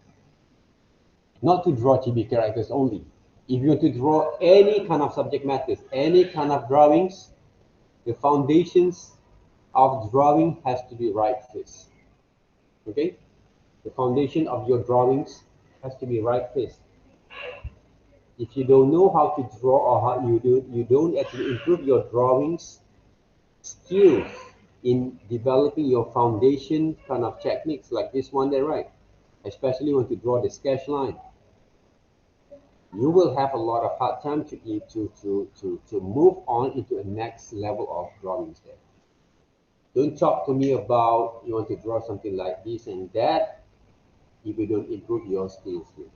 S1: not to draw chibi characters only. If you want to draw any kind of subject matters, any kind of drawings, the foundations of drawing has to be right first. Okay? The foundation of your drawings has to be right first. If you don't know how to draw or how you don't actually improve your drawings skills in developing your foundation kind of techniques like this one there, right? Especially when to draw the sketch line, you will have a lot of hard time to move on into a next level of drawings there. Don't talk to me about you want to draw something like this and that if you don't improve your skills here.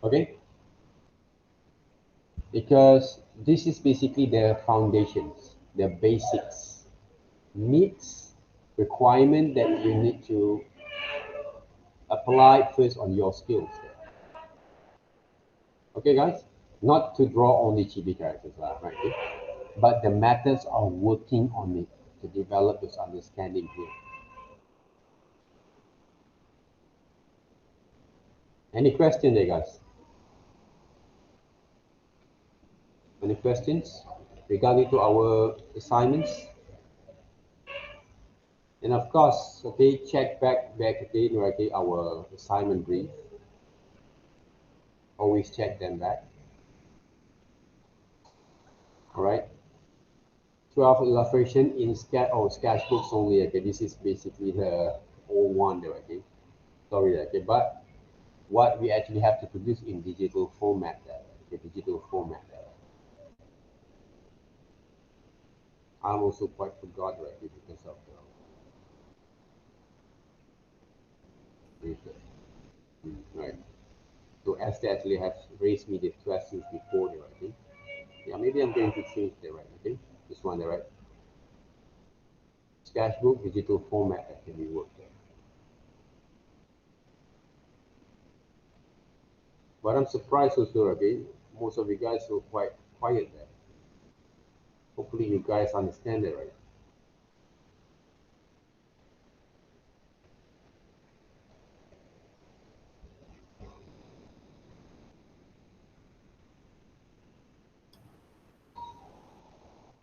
S1: Okay? Because this is basically the foundations, the basics, needs, requirement that you need to apply first on your skills there. Okay, guys? Not to draw only chibi characters, right? But the methods of working on it to develop this understanding here. Any question there, guys? Any questions regarding to our assignments? And of course, okay, check back again, okay, our assignment brief. Always check them back. All right. 12 illustration in sketchbooks only. Okay, this is basically the old one there. Okay, sorry. Okay, but what we actually have to produce in digital format there. Okay, digital format there. I'm also quite forgot right because of the right. So Esther actually has raised me the questions before there. Okay. Yeah, maybe I'm going to change the right. Okay, this one there, right? Sketchbook digital format that can be worked there. But I'm surprised also, okay? Most of you guys are quite quiet there. Hopefully you guys understand it, right?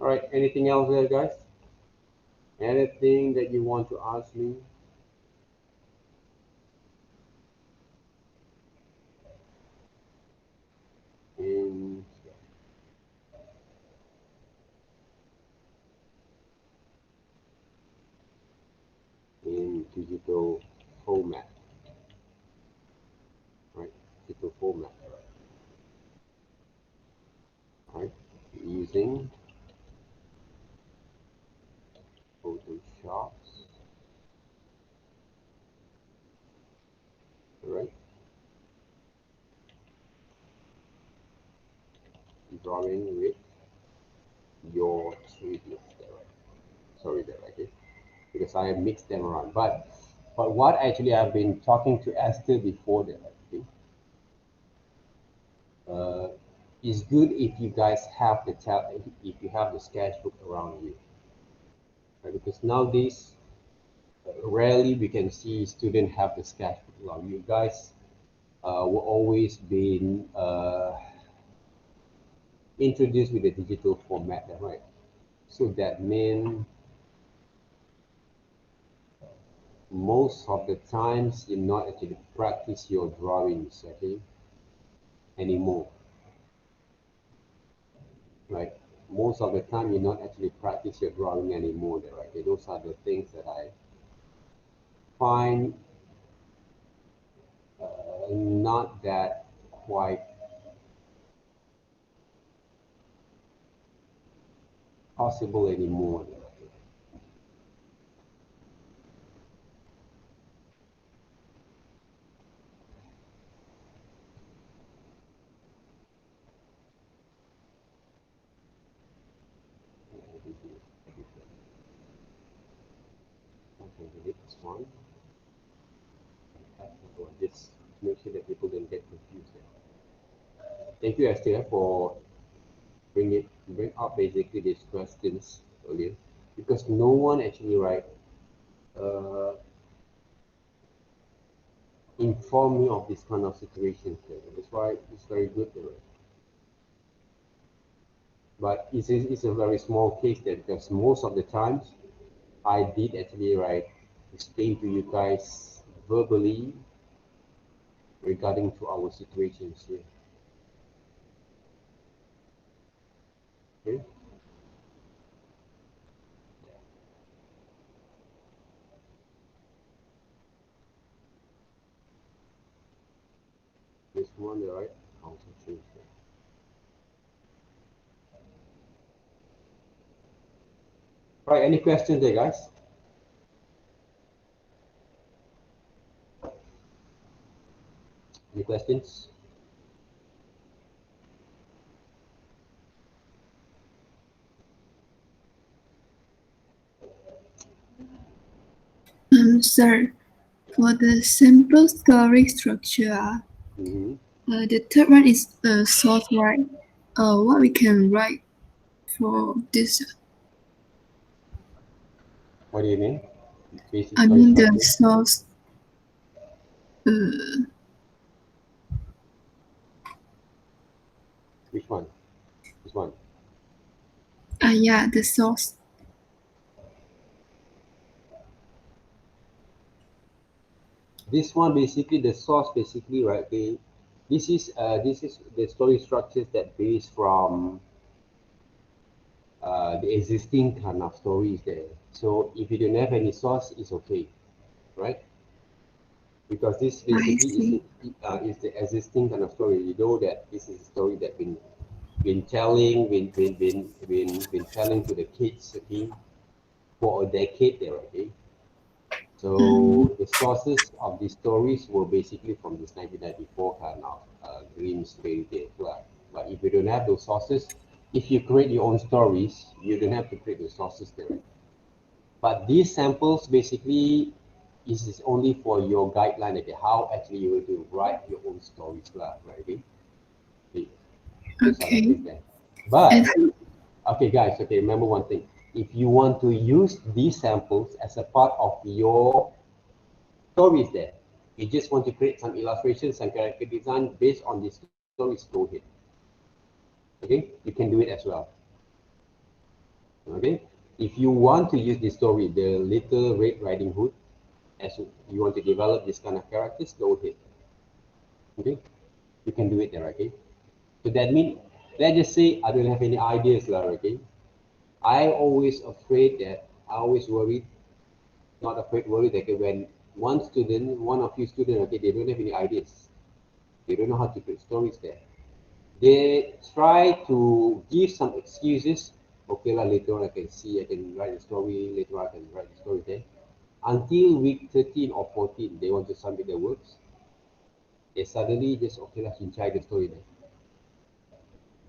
S1: All right, anything else there, guys? Anything that you want to ask me? In digital format, right? Digital format, right? Using Photoshop, right? Drawing with your 3D, right? Sorry there, okay? Because I mixed them around. But what actually I've been talking to Esther before that, okay? It's good if you guys have the if you have the sketchbook around you, right? Because nowadays rarely we can see students have the sketchbook around you guys. Were always been introduced with the digital format, right? So that means most of the times you not actually practice your drawings, okay, anymore, right? Most of the time you not actually practice your drawing anymore, right? Okay, those are the things that I find not that quite possible anymore. Okay, delete this one. Just make sure that people don't get confused. Thank you, Esther, for bring up basically these questions earlier, because no one actually informed me of this kind of situations here. That's why it's very good there. But it's a very small case there, because most of the times I did actually explain to you guys verbally regarding to our situations here. Okay. This one, right? Also change that. Right, any questions there, guys? Any questions?
S3: Sir, for the simple scoring structure, the third one is sort right. What we can write for this?
S1: What do you mean? Basic
S3: I mean the source.
S1: This one.
S3: Yeah, the source.
S1: This one basically the source basically, right? This is the story structures that based from the existing kind of stories there. So if you don't have any source, it's okay, right? Because this
S3: I
S1: basically
S3: see.
S1: is the existing kind of story. You know that this is a story that been telling, been telling to the kids, okay, for a decade there, okay. So the sources of these stories were basically from this 1994 kind of Grimm's fairy tale club. But if you don't have those sources, if you create your own stories, you don't have to create the sources there. But these samples basically is only for your guideline, okay, how actually you will to write your own stories, right? Okay? Those are the
S3: Okay.
S1: things there. But
S3: And
S1: okay, guys, okay, remember one thing. If you want to use these samples as a part of your stories there, you just want to create some illustrations and character design based on these stories, go ahead. Okay, you can do it as well. Okay, if you want to use this story, the Little Red Riding Hood, as you want to develop this kind of characters, go ahead. Okay, you can do it there. Okay, so that means, let's just say I don't have any ideas, okay. I always afraid that I always worried, not afraid, worried that when one of you students, okay, they don't have any ideas, they don't know how to create stories there. They try to give some excuses. Okay, later on I can see, I can write a story, later on I can write a story there. Until week 13 or 14, they want to submit their works. They suddenly just, okay, let's enjoy the story there.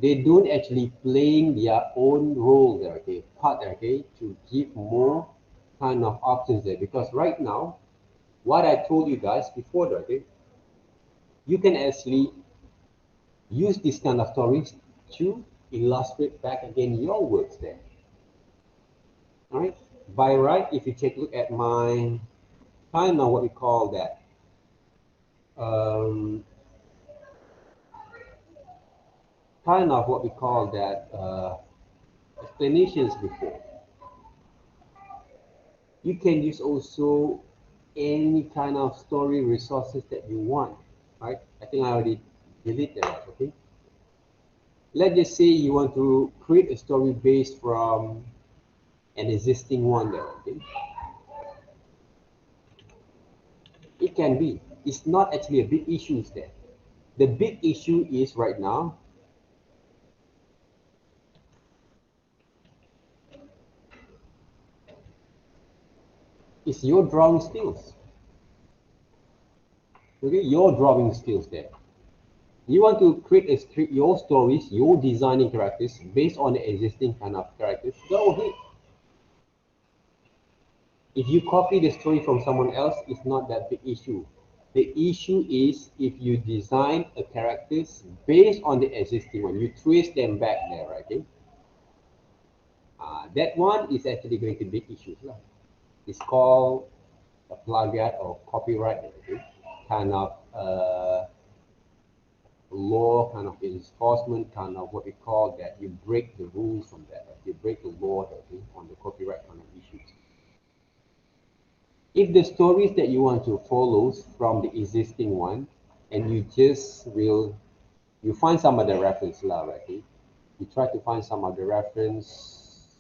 S1: They don't actually playing their own role there, okay, part there, okay, to give more kind of options there. Because right now, what I told you guys before that, okay, you can actually use this kind of stories to illustrate back again your works there. All right. By right, if you take a look at my kind of what we call that, um, explanations before, you can use also any kind of story resources that you want, right? I think I already deleted that, okay? Let's just say you want to create a story based from an existing one there, okay? It can be. It's not actually a big issue there. The big issue is right now, is your drawing skills. Okay, your drawing skills there. You want to create your stories, your designing characters based on the existing kind of characters, go ahead. If you copy the story from someone else, it's not that big issue. The issue is if you design a characters based on the existing one, you trace them back there, right? Okay? That one is actually going to be big issues. It's called a plagiat or copyright, okay? Kind of law, kind of enforcement, kind of what we call that you break the rules from that, right? You break the law, okay, on the copyright kind of issues. If the stories that you want to follow from the existing one, and you find some of the reference lah, right? Okay? You try to find some of the reference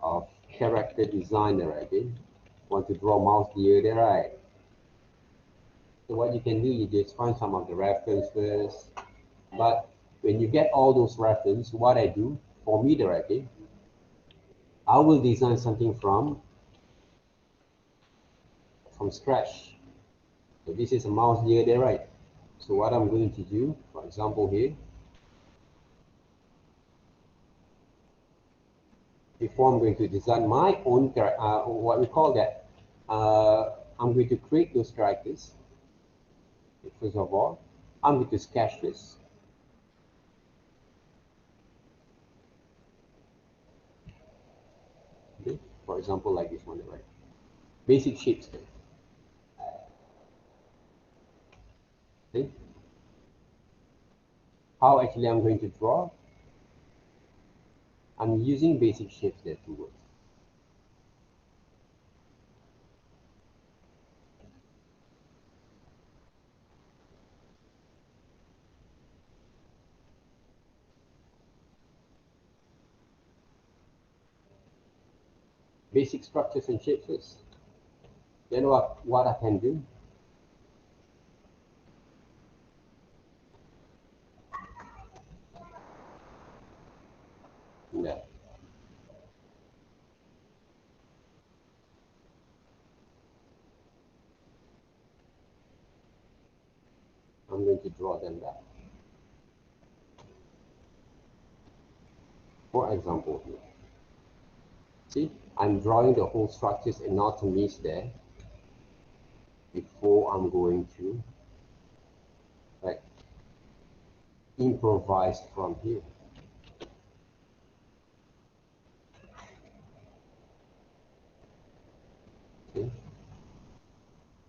S1: of character design there, right? Okay? Want to draw mouse deer there, right? So what you can do, you just find some of the reference first. But when you get all those reference, what I do, for me there, okay, I will design something from scratch. So this is a mouse deer there, right? So what I'm going to do, for example here, before I'm going to design my own, what we call that, I'm going to create those characters. First of all, I'm going to sketch this. Okay? For example, like this one, right? Basic shapes. Okay? How actually I'm going to draw? I'm using basic shapes there to work. Basic structures and shapes first. Then what I can do? Yeah. I'm going to draw them back. For example here. See, I'm drawing the whole structures and anatomies there before I'm going to improvise from here. Okay.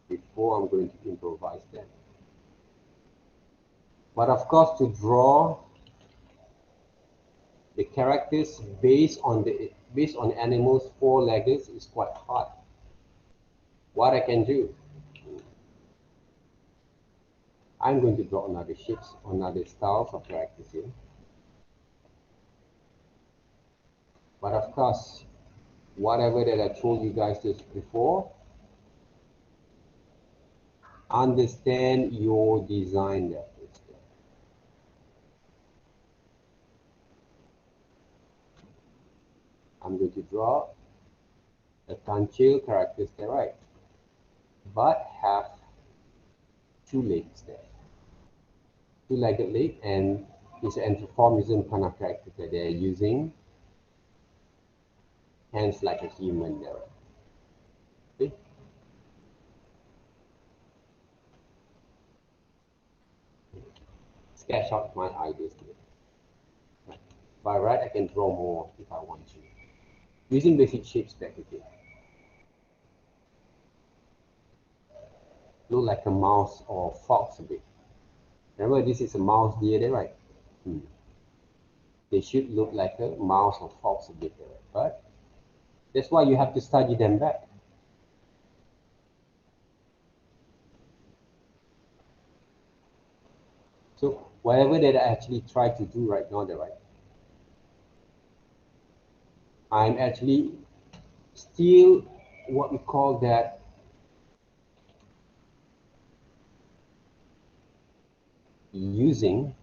S1: Before I'm going to improvise them. But of course, to draw the characters based on animals' four legs is quite hard. What I can do, I'm going to draw another shapes, another styles of characters here. But of course, whatever that I told you guys just before, understand your design there. I'm going to draw the concealed characters there, right? But have two legs there. Two-legged leg, and it's an anthropomorphism kind of character that they're using hands like a human there. Okay? Sketch out my ideas here. Right. By right, I can draw more if I want to. Using basic shapes back again. Look like a mouse or fox a bit. Remember, this is a mouse deer there, right? They should look like a mouse or fox a bit there, but that's why you have to study them back. So whatever that I actually try to do right now, there, right? I'm actually still what we call that using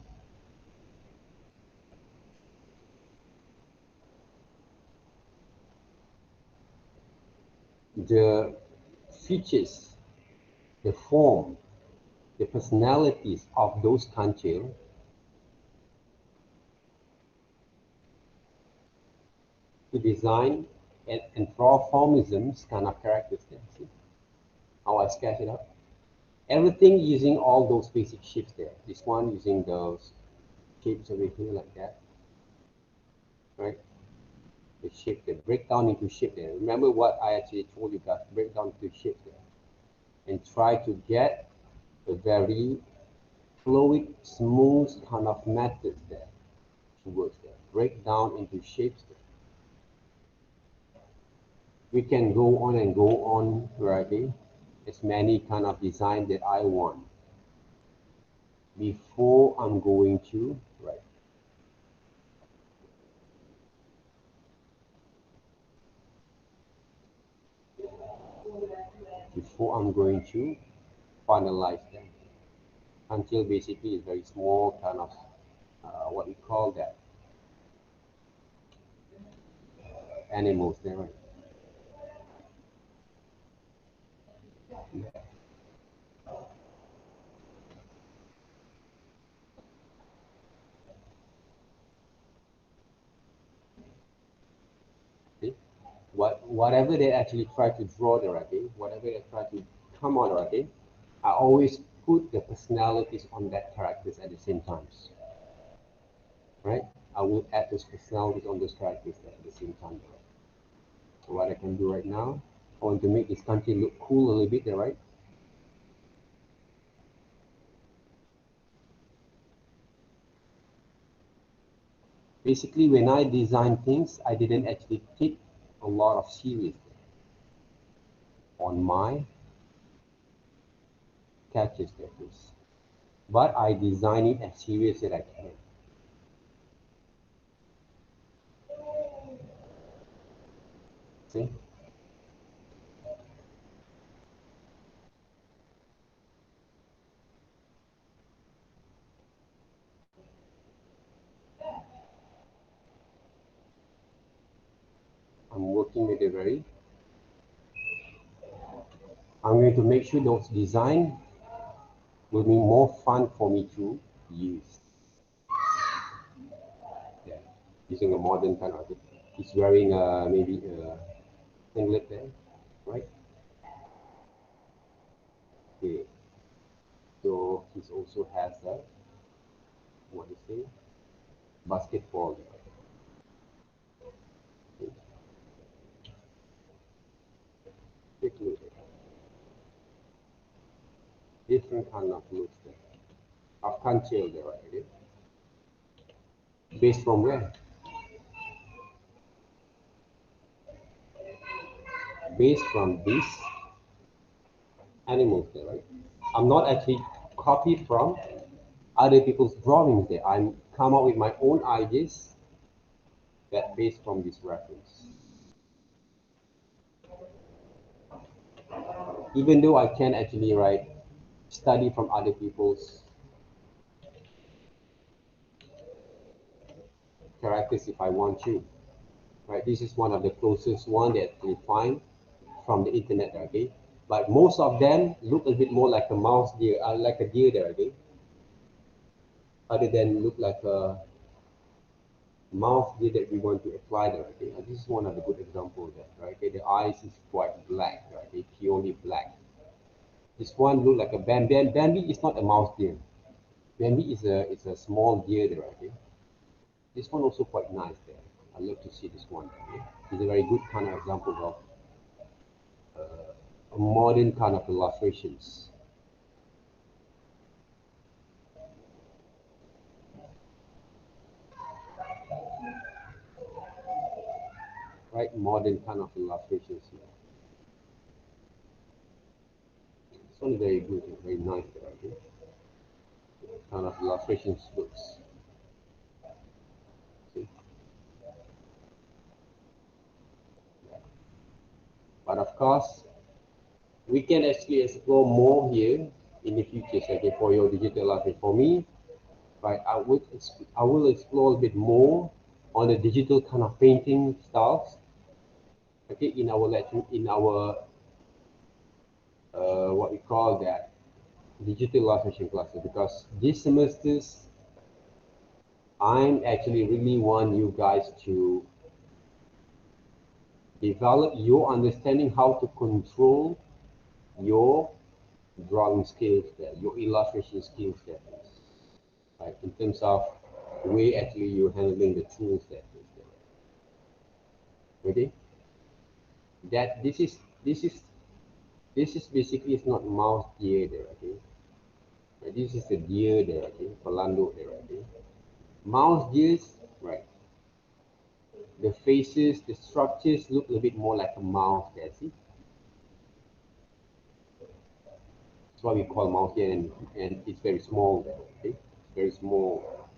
S1: the features, the form, the personalities of those countries to design and anthropomorphisms kind of characters there. See how I sketch it up? Everything using all those basic shapes there. This one using those shapes over here like that. Right? The shape, the breakdown into shape there. Remember what I actually told you guys, break down into shape there. And try to get a very fluid, smooth kind of method there to work there. Break down into shapes there. We can go on and go on, right? As many kind of design that I want before I'm going to write. Before I'm going to finalize them until basically it's very small kind of what we call that animals there, right? See? Whatever they actually try to draw there, okay? Whatever they try to come on, okay? I always put the personalities on that characters at the same time, right? I will add those personalities on those characters at the same time. So what I can do right now, I want to make this country look cool a little bit there, right? Basically, when I design things, I didn't actually take a lot of series on my catches there, please. But I design it as serious as I can. See? I'm working with a very, I'm going to make sure those design will be more fun for me to use. Yeah, using a modern kind of, he's wearing maybe a singlet there, right? Okay, so he also has a, what is it, basketball there. Okay. Take a look at that. Different kind of looks there. Afghan tail there, right? Okay. Based from where? Based from these animals there, right? I'm not actually copied from other people's drawings there. I'm come up with my own ideas that based from this reference. Even though I can actually study from other people's characters if I want to. Right, this is one of the closest one that we find from the internet, okay? But most of them look a bit more like a mouse deer, like a deer there, okay? Other than look like a mouse deer that we want to apply there, okay? And this is one of the good examples there, right? Okay, the eyes is quite black, right? Okay, purely black. This one look like a Bambi. Bambi is not a mouse deer. Bambi is a small deer there, okay? This one also quite nice there. I love to see this one. Okay? It's a very good kind of example of a modern kind of illustrations. Right, modern kind of illustrations here. It's only very good and very nice there, okay? Kind of illustrations looks. See? Yeah. But of course, we can actually explore more here in the future, okay, for your digital illustration. For me, right, I will explore a bit more on the digital kind of painting styles, okay, in our lecture, in our what we call that digital illustration classes, because this semesters I'm actually really want you guys to develop your understanding how to control your drawing skills there, your illustration skills there, right? In terms of the way actually you're handling the tools there. Okay? That this is basically it's not mouse deer there, okay? Right? This is the deer there, okay? Palando there, okay? Mouse deers, right? The faces, the structures look a little bit more like a mouse there, see? That's what we call mouse here, and it's very small there, okay? It's very small.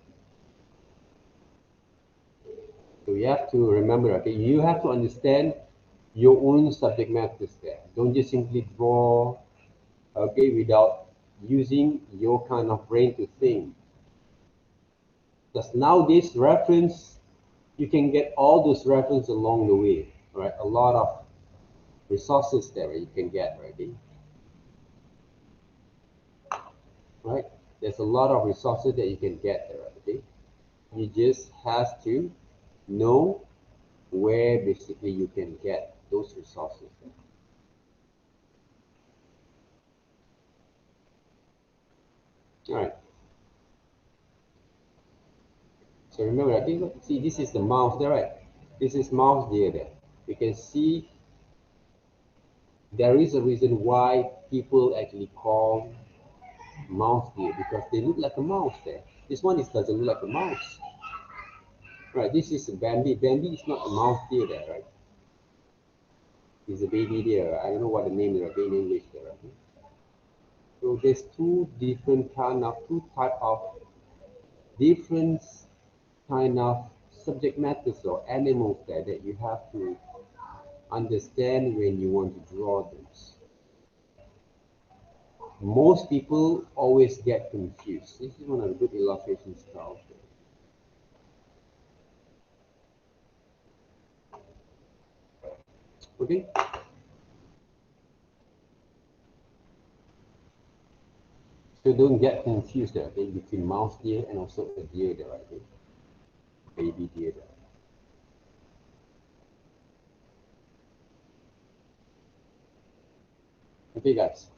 S1: So you have to remember, okay, you have to understand your own subject matters there. Don't just simply draw, okay, without using your kind of brain to think. Because nowadays reference, you can get all those references along the way, right? A lot of resources there you can get, right? There's a lot of resources that you can get there, okay? You just have to know where basically you can get those resources there. All right. So remember, I think, see, this is the mouse there, right? This is mouse there. You can see there is a reason why people actually call mouse deer, because they look like a mouse there. This one doesn't look like a mouse. Right, this is Bambi. Bambi is not a mouse deer there, right? It's a baby deer. I don't know what the name is in English there, right? So there's two type of different kind of subject matters or animals there that you have to understand when you want to draw those. Most people always get confused. This is one of the good illustration styles. Okay. So don't get confused there, okay, between mouse deer and also a deer there, right? Okay? Baby deer there. Okay, guys.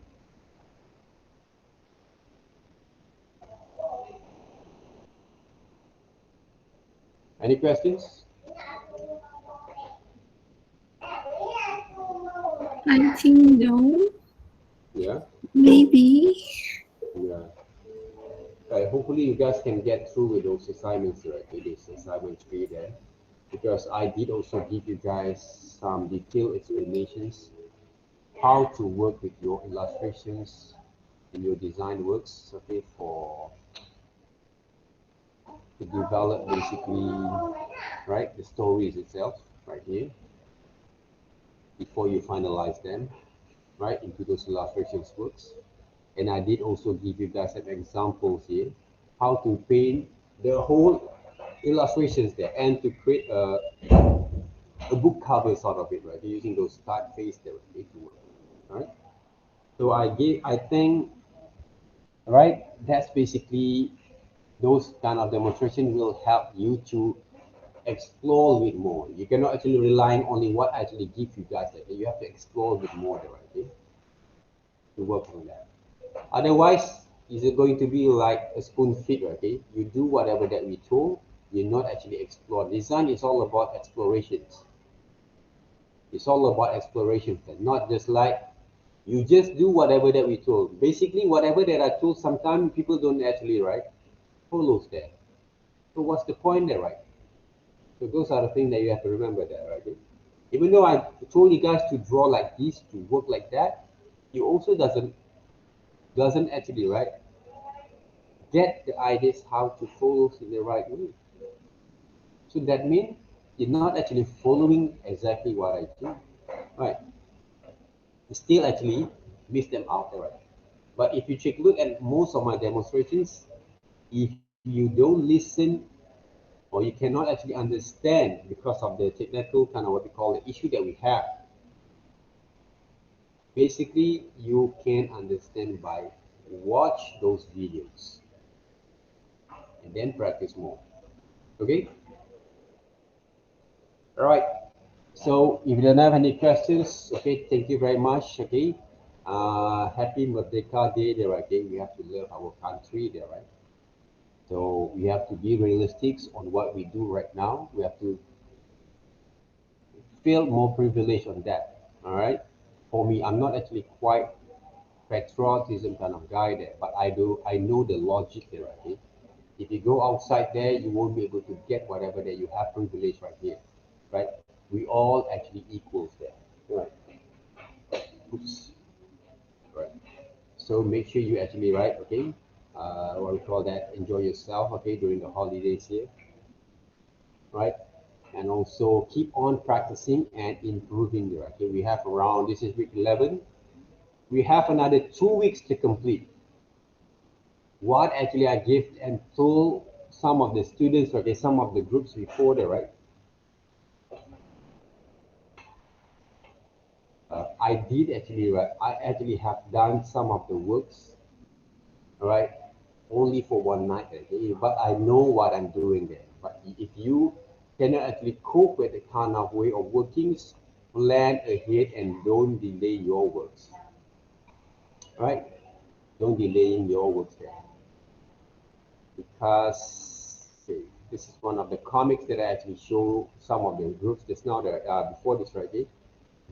S1: Any questions?
S3: I think no.
S1: Yeah.
S3: Maybe.
S1: Yeah. Right. Hopefully you guys can get through with those assignments, right? Okay, this assignment 3 there. Because I did also give you guys some detailed explanations how to work with your illustrations in your design works, okay, to develop basically, right, the stories itself right here before you finalize them, right, into those illustrations works. And I did also give you guys some examples here how to paint the whole illustrations there and to create a book cover sort of it, right, using those typeface there to work, right? So I think, right, that's basically those kind of demonstration will help you to explore a bit more. You cannot actually rely on only what I actually give you guys. Okay? You have to explore a bit more there, okay? To work on that. Otherwise, is it going to be like a spoon feed, okay? You do whatever that we told, you not actually explore. Design is all about explorations. It's all about explorations, not just like you just do whatever that we told. Basically, whatever that I told, sometimes people don't actually, right, follows that. So what's the point there, right? So those are the things that you have to remember there, right? Even though I told you guys to draw like this, to work like that, you also doesn't actually, right, get the ideas how to follow in the right way. So that means you're not actually following exactly what I do, right? You still actually miss them out, right? But if you take a look at most of my demonstrations, if you don't listen or you cannot actually understand because of the technical kind of what we call the issue that we have, basically you can understand by watch those videos and then practice more. Okay, all right, so if you don't have any questions, okay, thank you very much. Okay, happy Merdeka Day there, okay? We have to love our country there, right? So we have to be realistic on what we do right now. We have to feel more privilege on that. All right, for me, I'm not actually quite patriotism kind of guy there, but I know the logic there, okay? If you go outside there, you won't be able to get whatever that you have privilege right here, right? We all actually equals there, right? Oops, right. So make sure you actually, right, okay, what we call that, enjoy yourself, okay, during the holidays here, right? And also keep on practicing and improving there, okay? We have around, this is week 11, we have another 2 weeks to complete. What actually I gave and told some of the students, okay, some of the groups before there, right? I did actually, right? I actually have done some of the works, right? Only for one night, okay? But I know what I'm doing there. But if you cannot actually cope with the kind of way of working, plan ahead and don't delay your works, right? Don't delay in your works there. Because see, this is one of the comics that I actually show some of the groups just now that before this, right? Okay?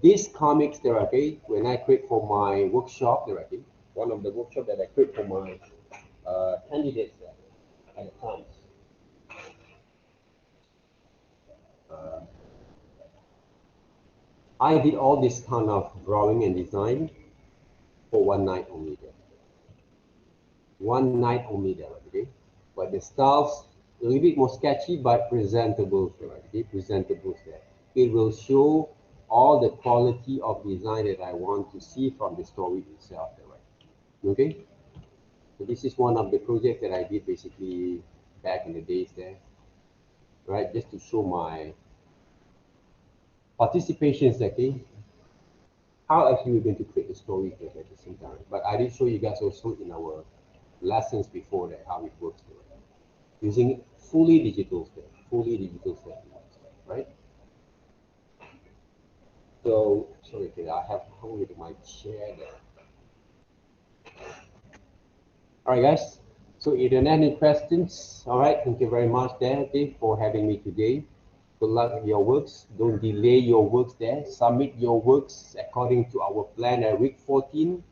S1: These comics there, okay, when I create for my workshop there, okay, one of the workshop that I create for my candidates there at the times. I did all this kind of drawing and design for one night only there. One night only there, okay? But the styles a little bit more sketchy, but presentable there, okay? Presentable there. It will show all the quality of design that I want to see from the story itself there, right? Okay? So this is one of the projects that I did basically back in the days there, right? Just to show my participations, okay? How actually we're going to create the story here at the same time. But I did show you guys also in our lessons before that how it works here, using fully digital stuff, right? So sorry, okay, I have hold my chair there. All right, guys. So if you don't have any questions, all right, thank you very much there, okay, for having me today. Good luck with your works. Don't delay your works there. Submit your works according to our plan at week 14.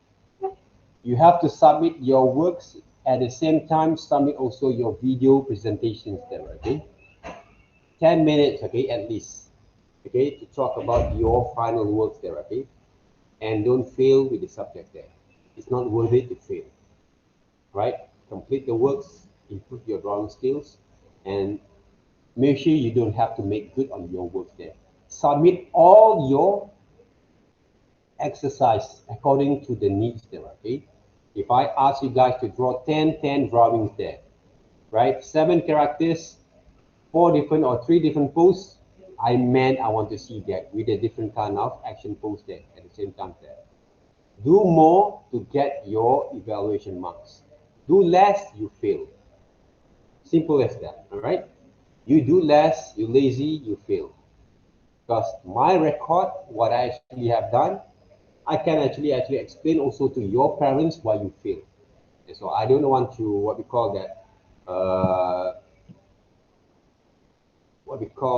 S1: You have to submit your works at the same time, submit also your video presentations there, okay? 10 minutes, okay, at least, okay, to talk about your final works there, okay? And don't fail with the subject there. It's not worth it to fail, right? Complete the works, improve your drawing skills, and make sure you don't have to make good on your work there. Submit all your exercise according to the needs there, okay? If I ask you guys to draw 10 drawings there, right? 7 characters, 4 different or 3 different poses, I meant I want to see that with a different kind of action pose there at the same time there. Do more to get your evaluation marks. Do less, you fail. Simple as that, all right? You do less, you lazy, you fail. Because my record, what I actually have done, I can actually explain also to your parents why you fail. And so I don't want to what we call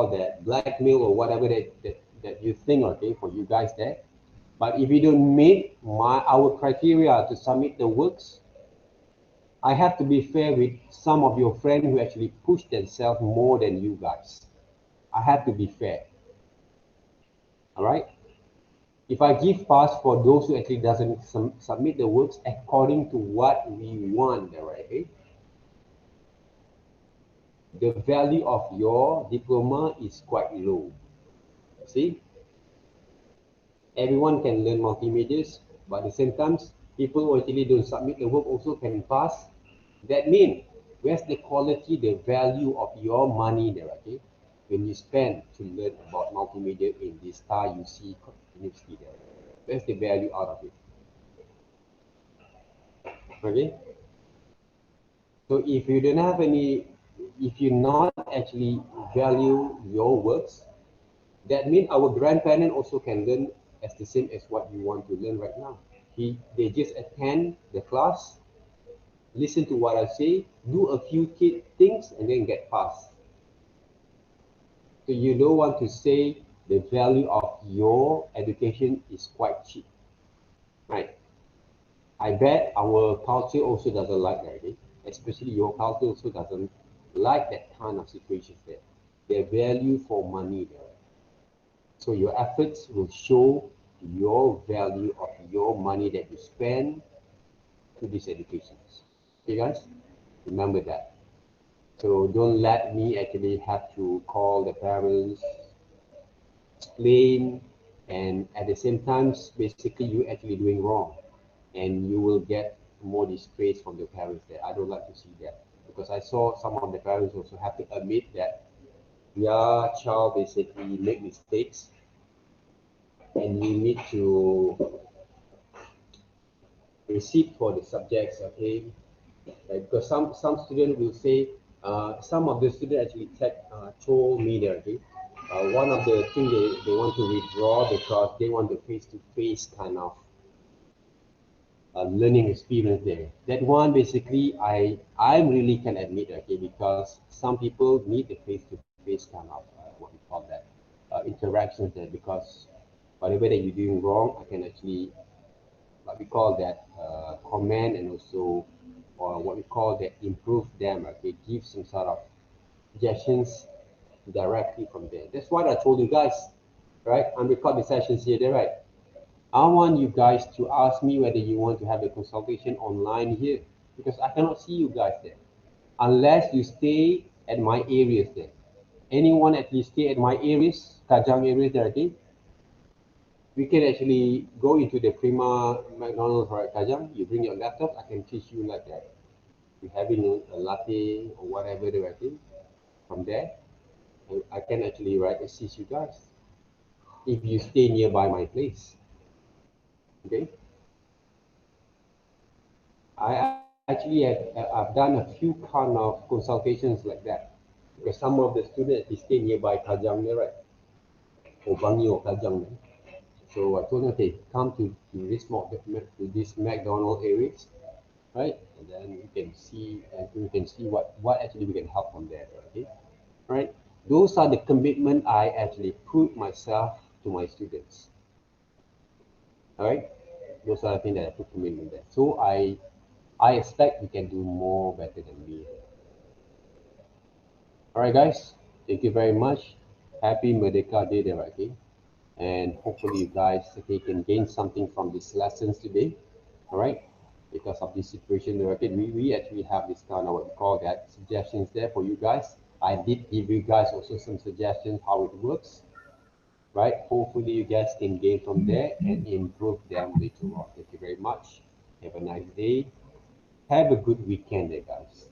S1: that blackmail or whatever that you think, okay, for you guys there. But if you don't meet our criteria to submit the works, I have to be fair with some of your friends who actually push themselves more than you guys. I have to be fair. All right. If I give pass for those who actually doesn't submit the works according to what we want, right? Okay? The value of your diploma is quite low. See, everyone can learn multimedia, but at the same time, people who actually don't submit the work also can pass. That means, where's the quality, the value of your money there, okay? When you spend to learn about multimedia in this Star UC University there, where's the value out of it? Okay? So if you don't have any, if you not actually value your works, that means our grandparents also can learn as the same as what you want to learn right now. They just attend the class, listen to what I say, do a few things, and then get passed. So you don't want to say the value of your education is quite cheap, right? I bet our culture also doesn't like that, okay? Especially your culture also doesn't like that kind of situation there. Their value for money there. So your efforts will show your value of your money that you spend to these educations. Okay, guys? Remember that. So don't let me actually have to call the parents, explain, and at the same time, basically you actually doing wrong, and you will get more disgrace from the parents there. I don't like to see that because I saw some of the parents also have to admit that their child basically make mistakes, and you need to receipt for the subjects, okay? Because some students will say, some of the students actually told me there, okay? One of the things they want to withdraw because they want the face-to-face kind of learning experience there. That one basically I really can admit, okay, because some people need the face-to-face kind of what we call that interactions there, because whatever that you're doing wrong, I can actually what we call that comment, and also or what we call that improve them, okay, give some sort of suggestions directly from there. That's what I told you guys, right? I'm recording sessions here, there, right? I want you guys to ask me whether you want to have a consultation online here, because I cannot see you guys there unless you stay at my areas there. Anyone actually stay at my areas, Kajang areas there, I think. We can actually go into the Prima McDonald's, right, Kajang? You bring your laptop, I can teach you like that. You're having a latte or whatever there, I think. From there, I can actually, right, assist you guys if you stay nearby my place. Okay? I actually I've done a few kind of consultations like that, because some of the students they stay nearby Kajang there, right? Or Bangi or Kajang there. So I told them, okay, come to this McDonald areas, right? And then we can see what actually we can help from there, okay? Right? Those are the commitment I actually put myself to my students. All right? Those are the things that I put commitment there. So I expect we can do more better than me. All right, guys. Thank you very much. Happy Merdeka Day there, okay? And hopefully you guys can gain something from these lessons today. All right? Because of this situation, okay, we actually have this kind of what we call that suggestions there for you guys. I did give you guys also some suggestions how it works, right? Hopefully you guys can gain from there and improve them later on. Thank you very much. Have a nice day. Have a good weekend there, guys.